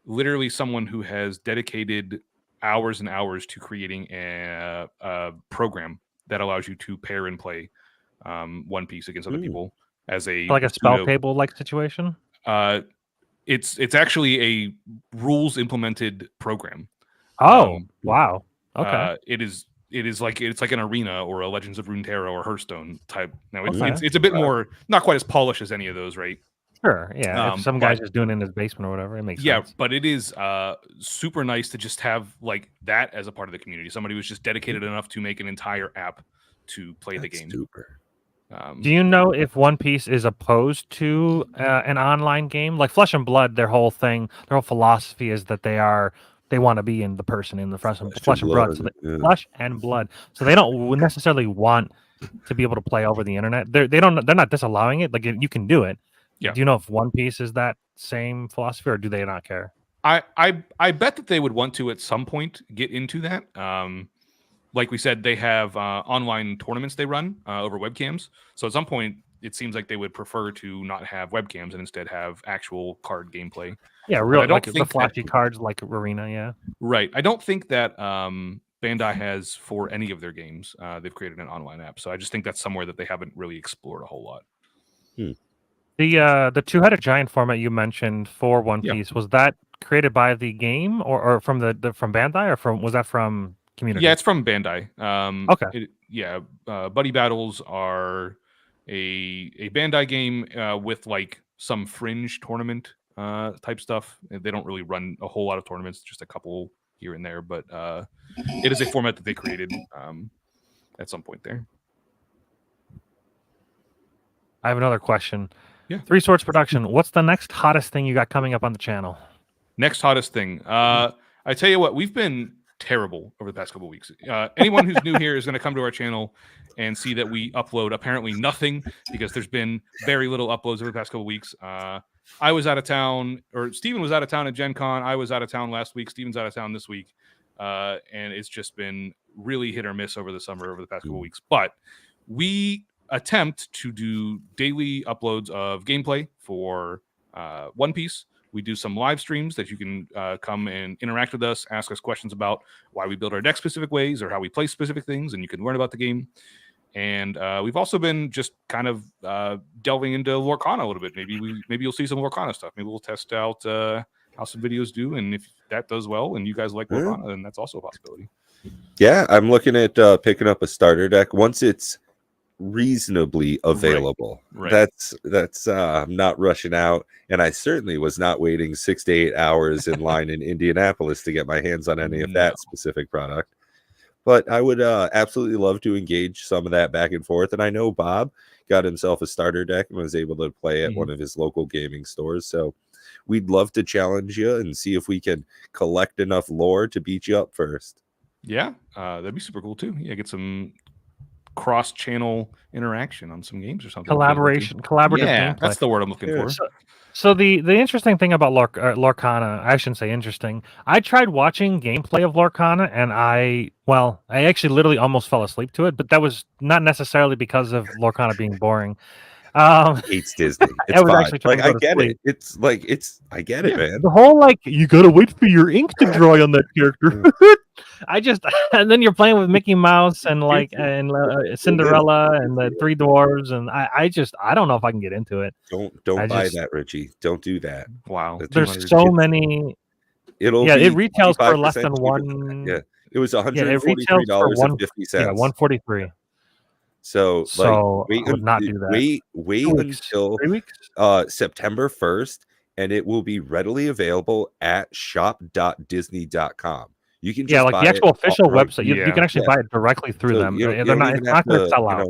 literally someone who has dedicated hours and hours to creating a program that allows you to pair and play One Piece against other people as a spell table situation. It's actually a rules implemented program. Oh, wow. Okay. It's like an arena or a Legends of Runeterra or Hearthstone type. Now it's a bit more, not quite as polished as any of those, right? Sure, yeah. If some guy's just doing it in his basement or whatever, it makes sense. Yeah, but it is super nice to just have that as a part of the community. Somebody was just dedicated enough to make an entire app to play the game. Super. Do you know if One Piece is opposed to an online game? Like Flesh and Blood, their whole philosophy is that they want to be in the person in the flesh and blood. So flesh and blood. So they don't necessarily want to be able to play over the internet. They're not disallowing it. You can do it. Yeah. Do you know if One Piece is that same philosophy, or do they not care? I bet that they would want to at some point get into that. Like we said, they have online tournaments they run over webcams. So at some point, it seems like they would prefer to not have webcams and instead have actual card gameplay. Yeah, I real don't like the think flashy cards like Arena. Yeah, Right. I don't think that Bandai has for any of their games. They've created an online app, so I just think that's somewhere that they haven't really explored a whole lot. the two-headed giant format you mentioned for One Yeah. Piece, was that created by the game or from from Bandai, or was that from community? Yeah, it's from Bandai. Okay. Buddy Battles are a Bandai game with like some fringe tournament type stuff. They don't really run a whole lot of tournaments, just a couple here and there, but it is a format that they created at some point there. I have another question. Yeah. Three Swords Production, what's the next hottest thing you got coming up on the channel? Next hottest thing. I tell you what, we've been terrible over the past couple of weeks. Anyone who's new here is going to come to our channel and see that we upload apparently nothing because there's been very little uploads over the past couple of weeks. I was out of town, or Steven was out of town at Gen Con. I was out of town last week. Steven's out of town this week. And it's just been really hit or miss over the summer, over the past couple of weeks. But we attempt to do daily uploads of gameplay for One Piece. We do some live streams that you can come and interact with us, ask us questions about why we build our deck specific ways or how we play specific things, and you can learn about the game. And we've also been just kind of delving into Lorcana a little bit. Maybe you'll see some Lorcana stuff. Maybe we'll test out how some videos do, and if that does well and you guys like Lorcana, then that's also a possibility. Yeah, I'm looking at picking up a starter deck once it's reasonably available. Right. That's I'm not rushing out, and I certainly was not waiting 6 to 8 hours in line in Indianapolis to get my hands on any of that specific product. But I would absolutely love to engage some of that back and forth. And I know Bob got himself a starter deck and was able to play at one of his local gaming stores. So we'd love to challenge you and see if we can collect enough lore to beat you up first. Yeah, that'd be super cool too. Yeah, get some cross-channel interaction on some games or something. Collaborative yeah, gameplay. That's the word I'm looking for. So the interesting thing about Lorcana, I shouldn't say interesting. I tried watching gameplay of Lorcana, and I actually literally almost fell asleep to it, but that was not necessarily because of Lorcana being boring. Hates Disney. It's fine. Like I get it. It's like I get it, man. The whole you gotta wait for your ink to dry on that character. And then you're playing with Mickey Mouse and Cinderella and the Three Dwarves, and I don't know if I can get into it. Don't buy that, Richie. Don't do that. Wow, there's so many. It retails for less than one. Yeah, it was $143.50. Yeah, $143. So wait, I would not do that. Wait until September 1st, and it will be readily available at shop.disney.com. You can just buy the actual official website. You can actually buy it directly through them. It's not going to sell out.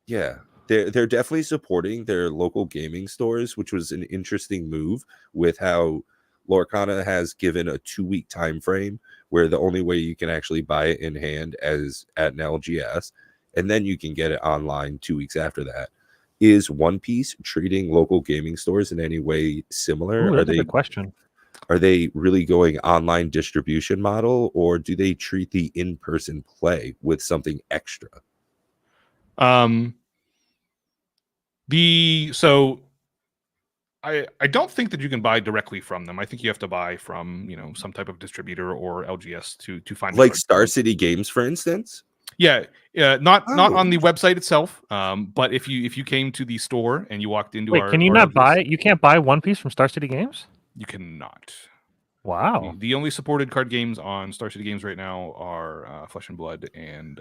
Yeah, they're definitely supporting their local gaming stores, which was an interesting move with how Lorcana has given a 2-week time frame where the only way you can actually buy it in hand is at an LGS, and then you can get it online 2 weeks after that. Is One Piece treating local gaming stores in any way similar? That's a good question. Are they really going online distribution model, or do they treat the in-person play with something extra? I don't think that you can buy directly from them. I think you have to buy from some type of distributor or LGS to find like Star City Games, for instance. Yeah, not on the website itself. But if you came to the store and you walked into can you not buy it? You can't buy One Piece from Star City Games? You cannot. Wow. The only supported card games on Star City Games right now are Flesh and Blood and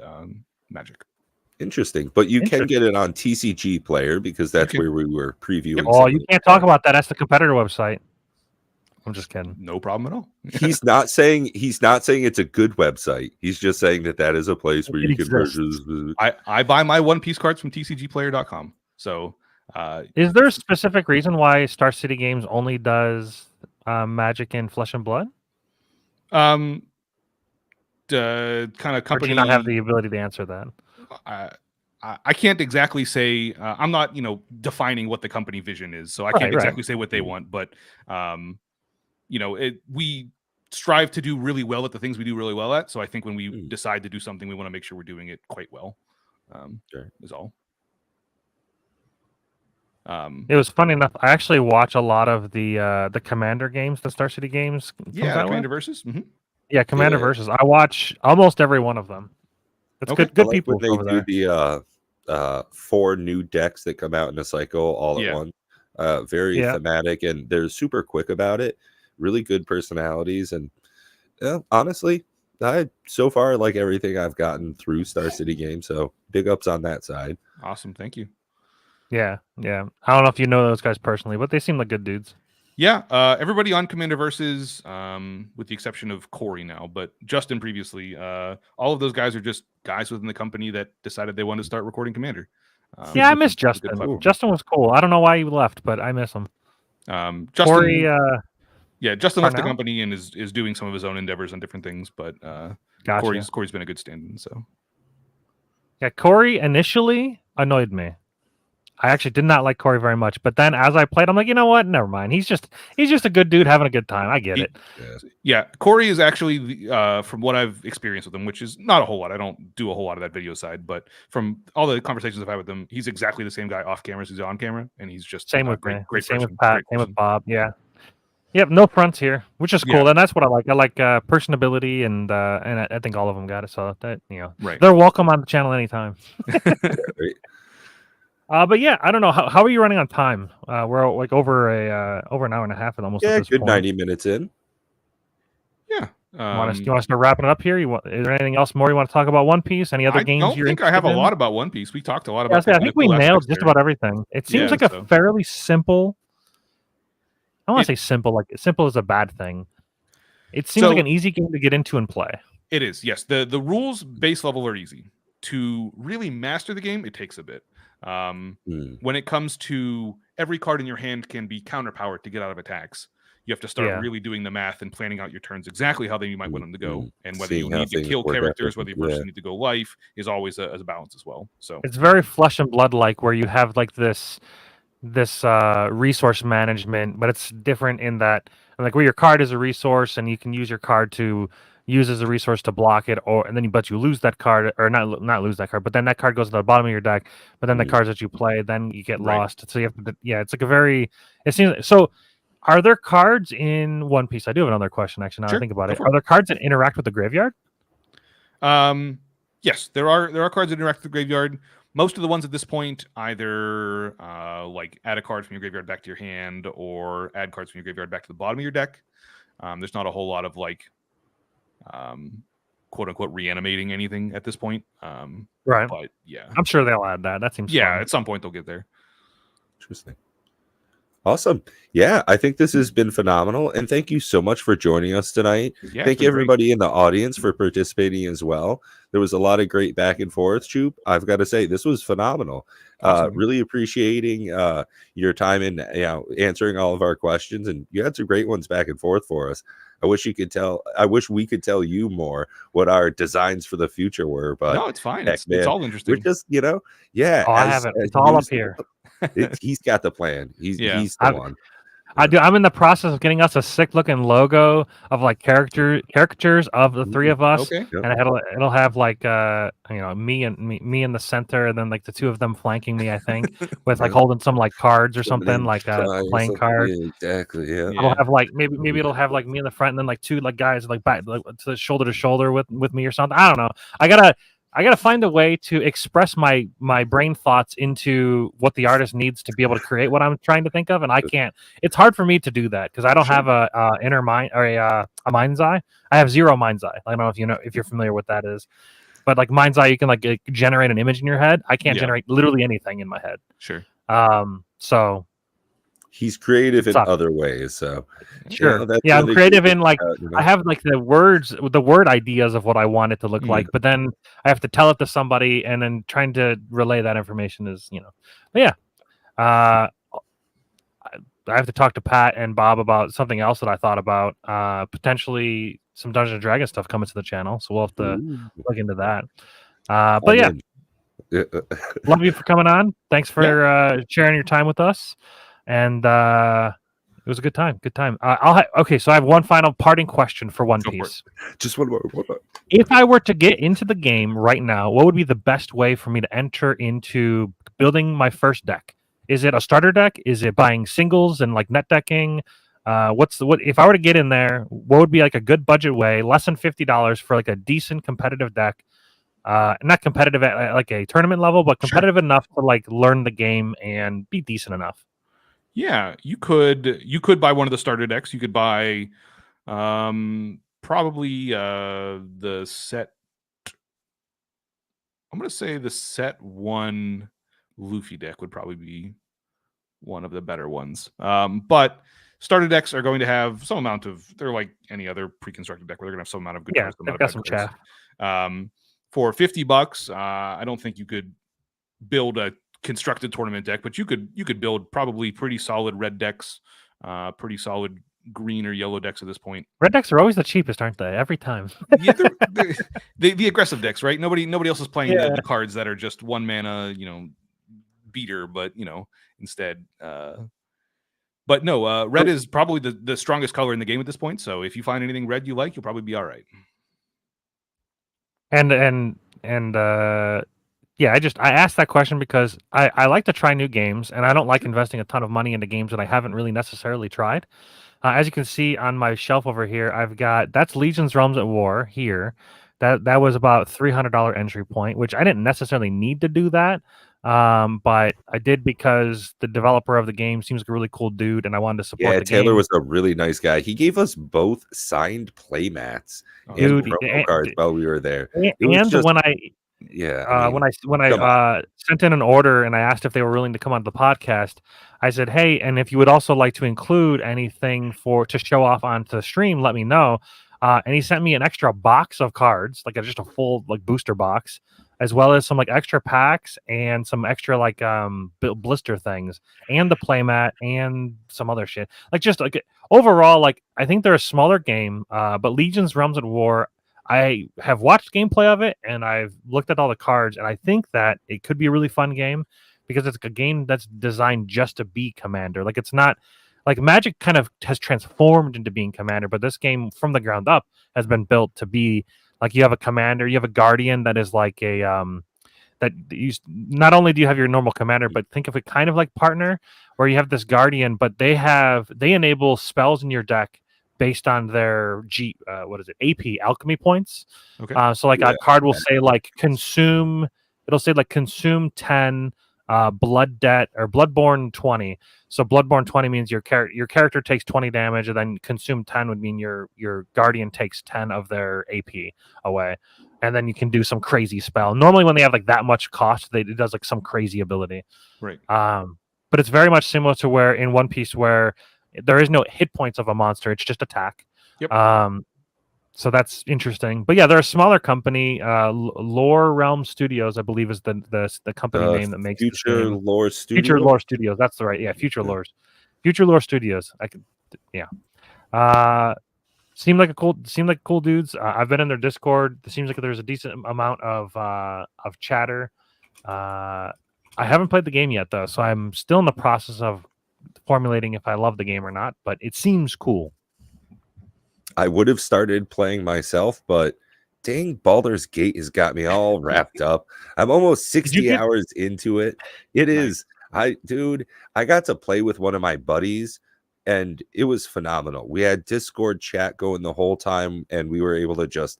Magic. Interesting, but you can get it on TCG Player because that's where we were previewing. Oh, you can't talk about that. That's the competitor website. I'm just kidding. No problem at all. He's not saying it's a good website. He's just saying that is a place where you can purchase. I buy my One Piece cards from TCGplayer.com. So, is there a specific reason why Star City Games only does Magic and Flesh and Blood? Kind of company. Or do you not have the ability to answer that? I can't exactly say. I'm not, defining what the company vision is, so I can't exactly say what they want. But, we strive to do really well at the things we do really well at. So I think when we decide to do something, we want to make sure we're doing it quite well. Is all. It was funny enough. I actually watch a lot of the Commander games, the Star City games. Yeah, Commander Versus. Yeah, Commander Yeah. Versus. I watch almost every one of them. It's Okay. good I like people when they over do there. the 4 new decks that come out in a cycle all at Yeah. once. Very Yeah. thematic, and they're super quick about it. Really good personalities, and honestly, I so far like everything I've gotten through Star City games. So big ups on that side. Awesome. Thank you. Yeah. I don't know if you know those guys personally, but they seem like good dudes. Yeah, everybody on Commander Versus, with the exception of Corey now, but Justin previously, all of those guys are just guys within the company that decided they wanted to start recording Commander. Yeah, I which miss is a good Justin. platform. Justin was cool. I don't know why he left, but I miss him. Justin, Corey, yeah, Justin left the Parnell? company and is doing some of his own endeavors on different things, but gotcha. Corey's been a good stand-in. So Yeah, Corey initially annoyed me. I actually did not like Corey very much, but then as I played, I'm like, you know what? Never mind. He's just a good dude having a good time. I get it. Yeah, Corey is actually, from what I've experienced with him, which is not a whole lot. I don't do a whole lot of that video side, but from all the conversations I've had with him, he's exactly the same guy off camera as he's on camera, and he's just Same with great, me. great Same person, with Pat. great Same with person. Bob. Yeah. Yep. No fronts here, which is cool, Yeah. and that's what I like. I like personability, and I think all of them got it. So that Right. they're welcome on the channel anytime. Right. But yeah, I don't know how are you running on time? We're like over an hour and a half and almost Yeah, at this good point. 90 minutes in. Yeah. You want to start wrapping it up here? Is there anything else more you want to talk about One Piece? Any other games I don't you're think I have a interested in? lot about One Piece. We talked a lot Yeah, about. I think we nailed just about everything. It seems Yeah, like a fairly simple. I don't want to say simple. Like simple is a bad thing. It seems like an easy game to get into and play. It is, yes. The rules base level are easy. To really master the game, it takes a bit. When it comes to every card in your hand can be counterpowered to get out of attacks. You have to start really doing the math and planning out your turns exactly how you might want them to go, and whether you need to kill characters, whether you first need to go life, is always a balance as well. So it's very Flesh and Blood like, where you have like this resource management, but it's different in that like where your card is a resource and you can use your card to use as a resource to block it, but you lose that card, or not lose that card, but then that card goes to the bottom of your deck, but then the cards that you play, then you get lost. So you have to, it's like it seems so. Are there cards in One Piece? I do have another question actually. Now I think about it. Are there cards that interact with the graveyard? Yes, there are cards that interact with the graveyard. Most of the ones at this point either like add a card from your graveyard back to your hand, or add cards from your graveyard back to the bottom of your deck. There's not a whole lot of like quote unquote reanimating anything at this point. Right. But yeah, I'm sure they'll add that. That seems fun. At some point they'll get there. Interesting. Awesome. Yeah, I think this has been phenomenal. And thank you so much for joining us tonight. Yeah, thank everybody in the audience for participating as well. There was a lot of great back and forth, Choop. I've got to say, this was phenomenal. Awesome. Really appreciating your time in answering all of our questions. And you had some great ones back and forth for us. I wish we could tell you more what our designs for the future were. But no, it's fine. It's all interesting. We're just, I have it. It's all up here. He's got the plan. He's the one. I'm in the process of getting us a sick looking logo of like caricatures of the three of us. Okay. And it'll have like me in the center, and then like the two of them flanking me, I think, with like holding some like cards or something, like playing cards. Yeah, exactly. Yeah. It'll have like maybe it'll have like me in the front, and then like two like guys like back like, to shoulder to shoulder with me or something. I don't know. I gotta find a way to express my brain thoughts into what the artist needs to be able to create what I'm trying to think of, and I can't. It's hard for me to do that because I don't have a inner mind or a mind's eye. I have zero mind's eye. I don't know if you're familiar with that is, but like mind's eye, you can like generate an image in your head. I can't generate literally anything in my head. Sure. So he's creative in other ways. So sure. I'm creative in like I have like the word ideas of what I want it to look like, but then I have to tell it to somebody, and then trying to relay that information is, but yeah. I have to talk to Pat and Bob about something else that I thought about, potentially some Dungeons and Dragons stuff coming to the channel. So we'll have to look into that. But yeah, love you for coming on. Thanks for sharing your time with us. And it was a good time. Good time. So I have one final parting question for One Piece. Just one more. If I were to get into the game right now, what would be the best way for me to enter into building my first deck? Is it a starter deck? Is it buying singles and like net decking? What if I were to get in there? What would be like a good budget way, less than $50 for like a decent competitive deck? Not competitive at like a tournament level, but competitive enough to like learn the game and be decent enough. Yeah, you could buy one of the starter decks. You could buy probably the set. I'm gonna say the set 1 Luffy deck would probably be one of the better ones. But starter decks are going to have some amount of. They're like any other pre-constructed deck where they're gonna have some amount of good cards, some they've amount got of some bad chaff. cards. For $50, I don't think you could build a constructed tournament deck, but you could build probably pretty solid red decks, pretty solid green or yellow decks at this point. Red decks are always the cheapest, aren't they? Every time. Yeah, the aggressive decks, right? Nobody else is playing the cards that are just 1 mana, beater, but instead. But no, red is probably the strongest color in the game at this point. So if you find anything red you like, you'll probably be all right. And yeah, I asked that question because I like to try new games, and I don't like investing a ton of money into games that I haven't really necessarily tried. As you can see on my shelf over here, I've got that's Legion's Realms at War here. That was about $300 entry point, which I didn't necessarily need to do that, but I did because the developer of the game seems like a really cool dude, and I wanted to support the game. Taylor was a really nice guy. He gave us both signed play mats and Dude, promo cards while we were there. And when I sent in an order and I asked if they were willing to come on the podcast, I said, "Hey, and if you would also like to include anything to show off onto the stream, let me know." And he sent me an extra box of cards, like just a full like booster box, as well as some like extra packs and some extra like blister things, and the playmat and some other shit. Like just like overall, like I think they're a smaller game, but Legion's Realms at War. I have watched gameplay of it and I've looked at all the cards, and I think that it could be a really fun game because it's a game that's designed just to be Commander. Like it's not like Magic kind of has transformed into being Commander, but this game from the ground up has been built to be like you have a Commander, you have a Guardian that is like a that you not only do you have your normal Commander, but think of it kind of like Partner, where you have this Guardian, but they enable spells in your deck based on their AP alchemy points. Okay. So like a card will say like consume 10 blood debt or bloodborne 20. So bloodborne 20 means your character takes 20 damage, and then consume 10 would mean your guardian takes 10 of their AP away. And then you can do some crazy spell. Normally when they have like that much cost, it does like some crazy ability. Right. But it's very much similar to where in One Piece where there is no hit points of a monster, it's just attack. Yep. So that's interesting. But yeah, they're a smaller company. Lore Realm Studios, I believe, is the company name that makes Future Lore Studios. Future Lore Studios. That's the right. Yeah, Future Lore Studios. Seemed like cool dudes. I've been in their Discord. It seems like there's a decent amount of chatter. I haven't played the game yet though, so I'm still in the process of formulating if I love the game or not. But it seems cool. I would have started playing myself, but dang, Baldur's Gate has got me all wrapped up. I'm almost 60 hours into it. It is. I got to play with one of my buddies, and it was phenomenal. We had Discord chat going the whole time, and we were able to just,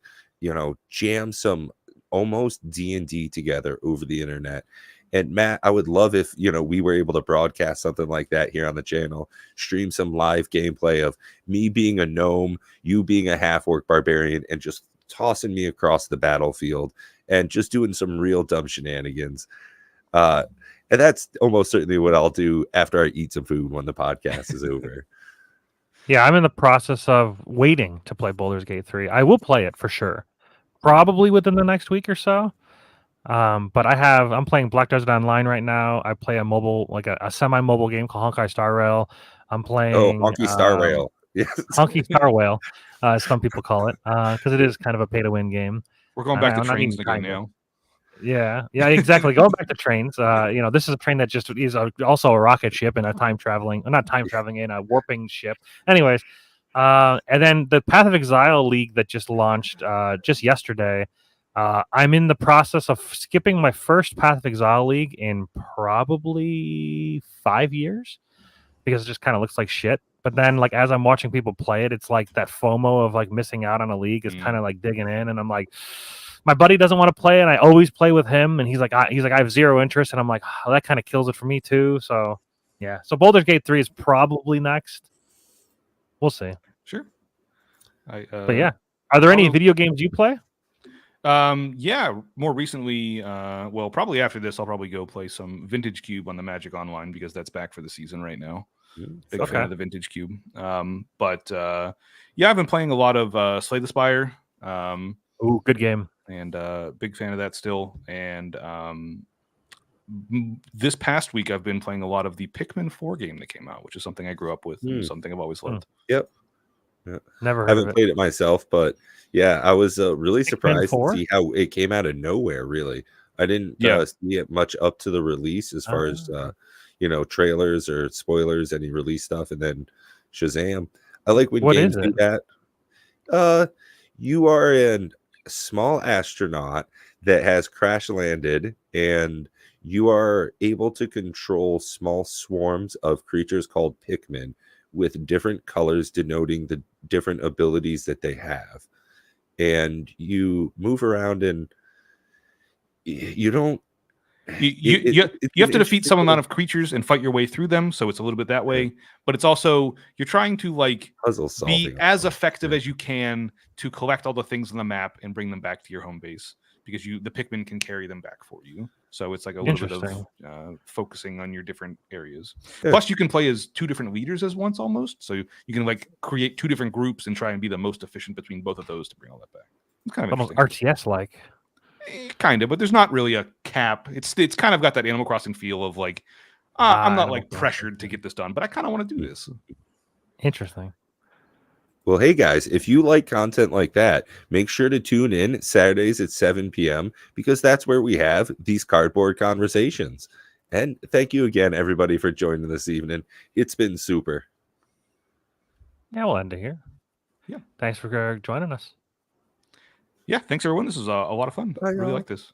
jam some almost D&D together over the internet. And Matt, I would love if, we were able to broadcast something like that here on the channel, stream some live gameplay of me being a gnome, you being a half-orc barbarian, and just tossing me across the battlefield and just doing some real dumb shenanigans. And that's almost certainly what I'll do after I eat some food when the podcast is over. Yeah, I'm in the process of waiting to play Baldur's Gate 3. I will play it for sure, probably within the next week or so. But I'm playing Black Desert Online right now. I play a mobile, like a semi-mobile game called Honkai Star Rail. I'm playing Honky Star Rail. Yes. Honky Star Whale, as some people call it, because it is kind of a pay-to-win game. We're going back to trains again now. Yeah, exactly. Going back to trains. This is a train that just is also a rocket ship and a in a warping ship. Anyways, and then the Path of Exile League that just launched just yesterday. I'm in the process of skipping my first Path of Exile League in probably 5 years because it just kind of looks like shit. But then, like, as I'm watching people play it, it's like that FOMO of like missing out on a league is kind of like digging in, and I'm like, my buddy doesn't want to play, and I always play with him, and he's like, I have zero interest, and I'm like, oh, that kind of kills it for me too. So yeah, so Baldur's Gate 3 is probably next. We'll see. Sure. But yeah, are there any video games you play? Yeah, more recently, well, probably after this, I'll probably go play some Vintage Cube on the Magic Online because that's back for the season right now. Big fan of the Vintage Cube. But yeah, I've been playing a lot of Slay the Spire. Oh, good game. And big fan of that still. And this past week, I've been playing a lot of the Pikmin 4 game that came out, which is something I grew up with and something I've always loved. Yep. Never haven't played it myself, but yeah, I was really surprised to see how it came out of nowhere. Really, I didn't see it much up to the release as far as trailers or spoilers, any release stuff, and then Shazam. I like when games do that. You are a small astronaut that has crash landed, and you are able to control small swarms of creatures called Pikmin with different colors denoting the different abilities that they have. And you move around and you don't... You have to defeat some amount of creatures and fight your way through them, so it's a little bit that way. But it's also, you're trying to like be as effective as you can to collect all the things on the map and bring them back to your home base, because the Pikmin can carry them back for you. So it's like a little bit of focusing on your different areas. Yeah. Plus, you can play as 2 different leaders as once almost. So you can like create 2 different groups and try and be the most efficient between both of those to bring all that back. It's kind of almost RTS like. Kind of, but there's not really a cap. It's kind of got that Animal Crossing feel of like, I'm not like pressured to get this done, but I kind of want to do this. Interesting. Well, hey guys, if you like content like that, make sure to tune in Saturdays at 7 p.m. because that's where we have these cardboard conversations. And thank you again, everybody, for joining this evening. It's been super. Yeah, we'll end it here. Yeah. Thanks for joining us. Yeah, thanks everyone. This was a lot of fun. I really like this.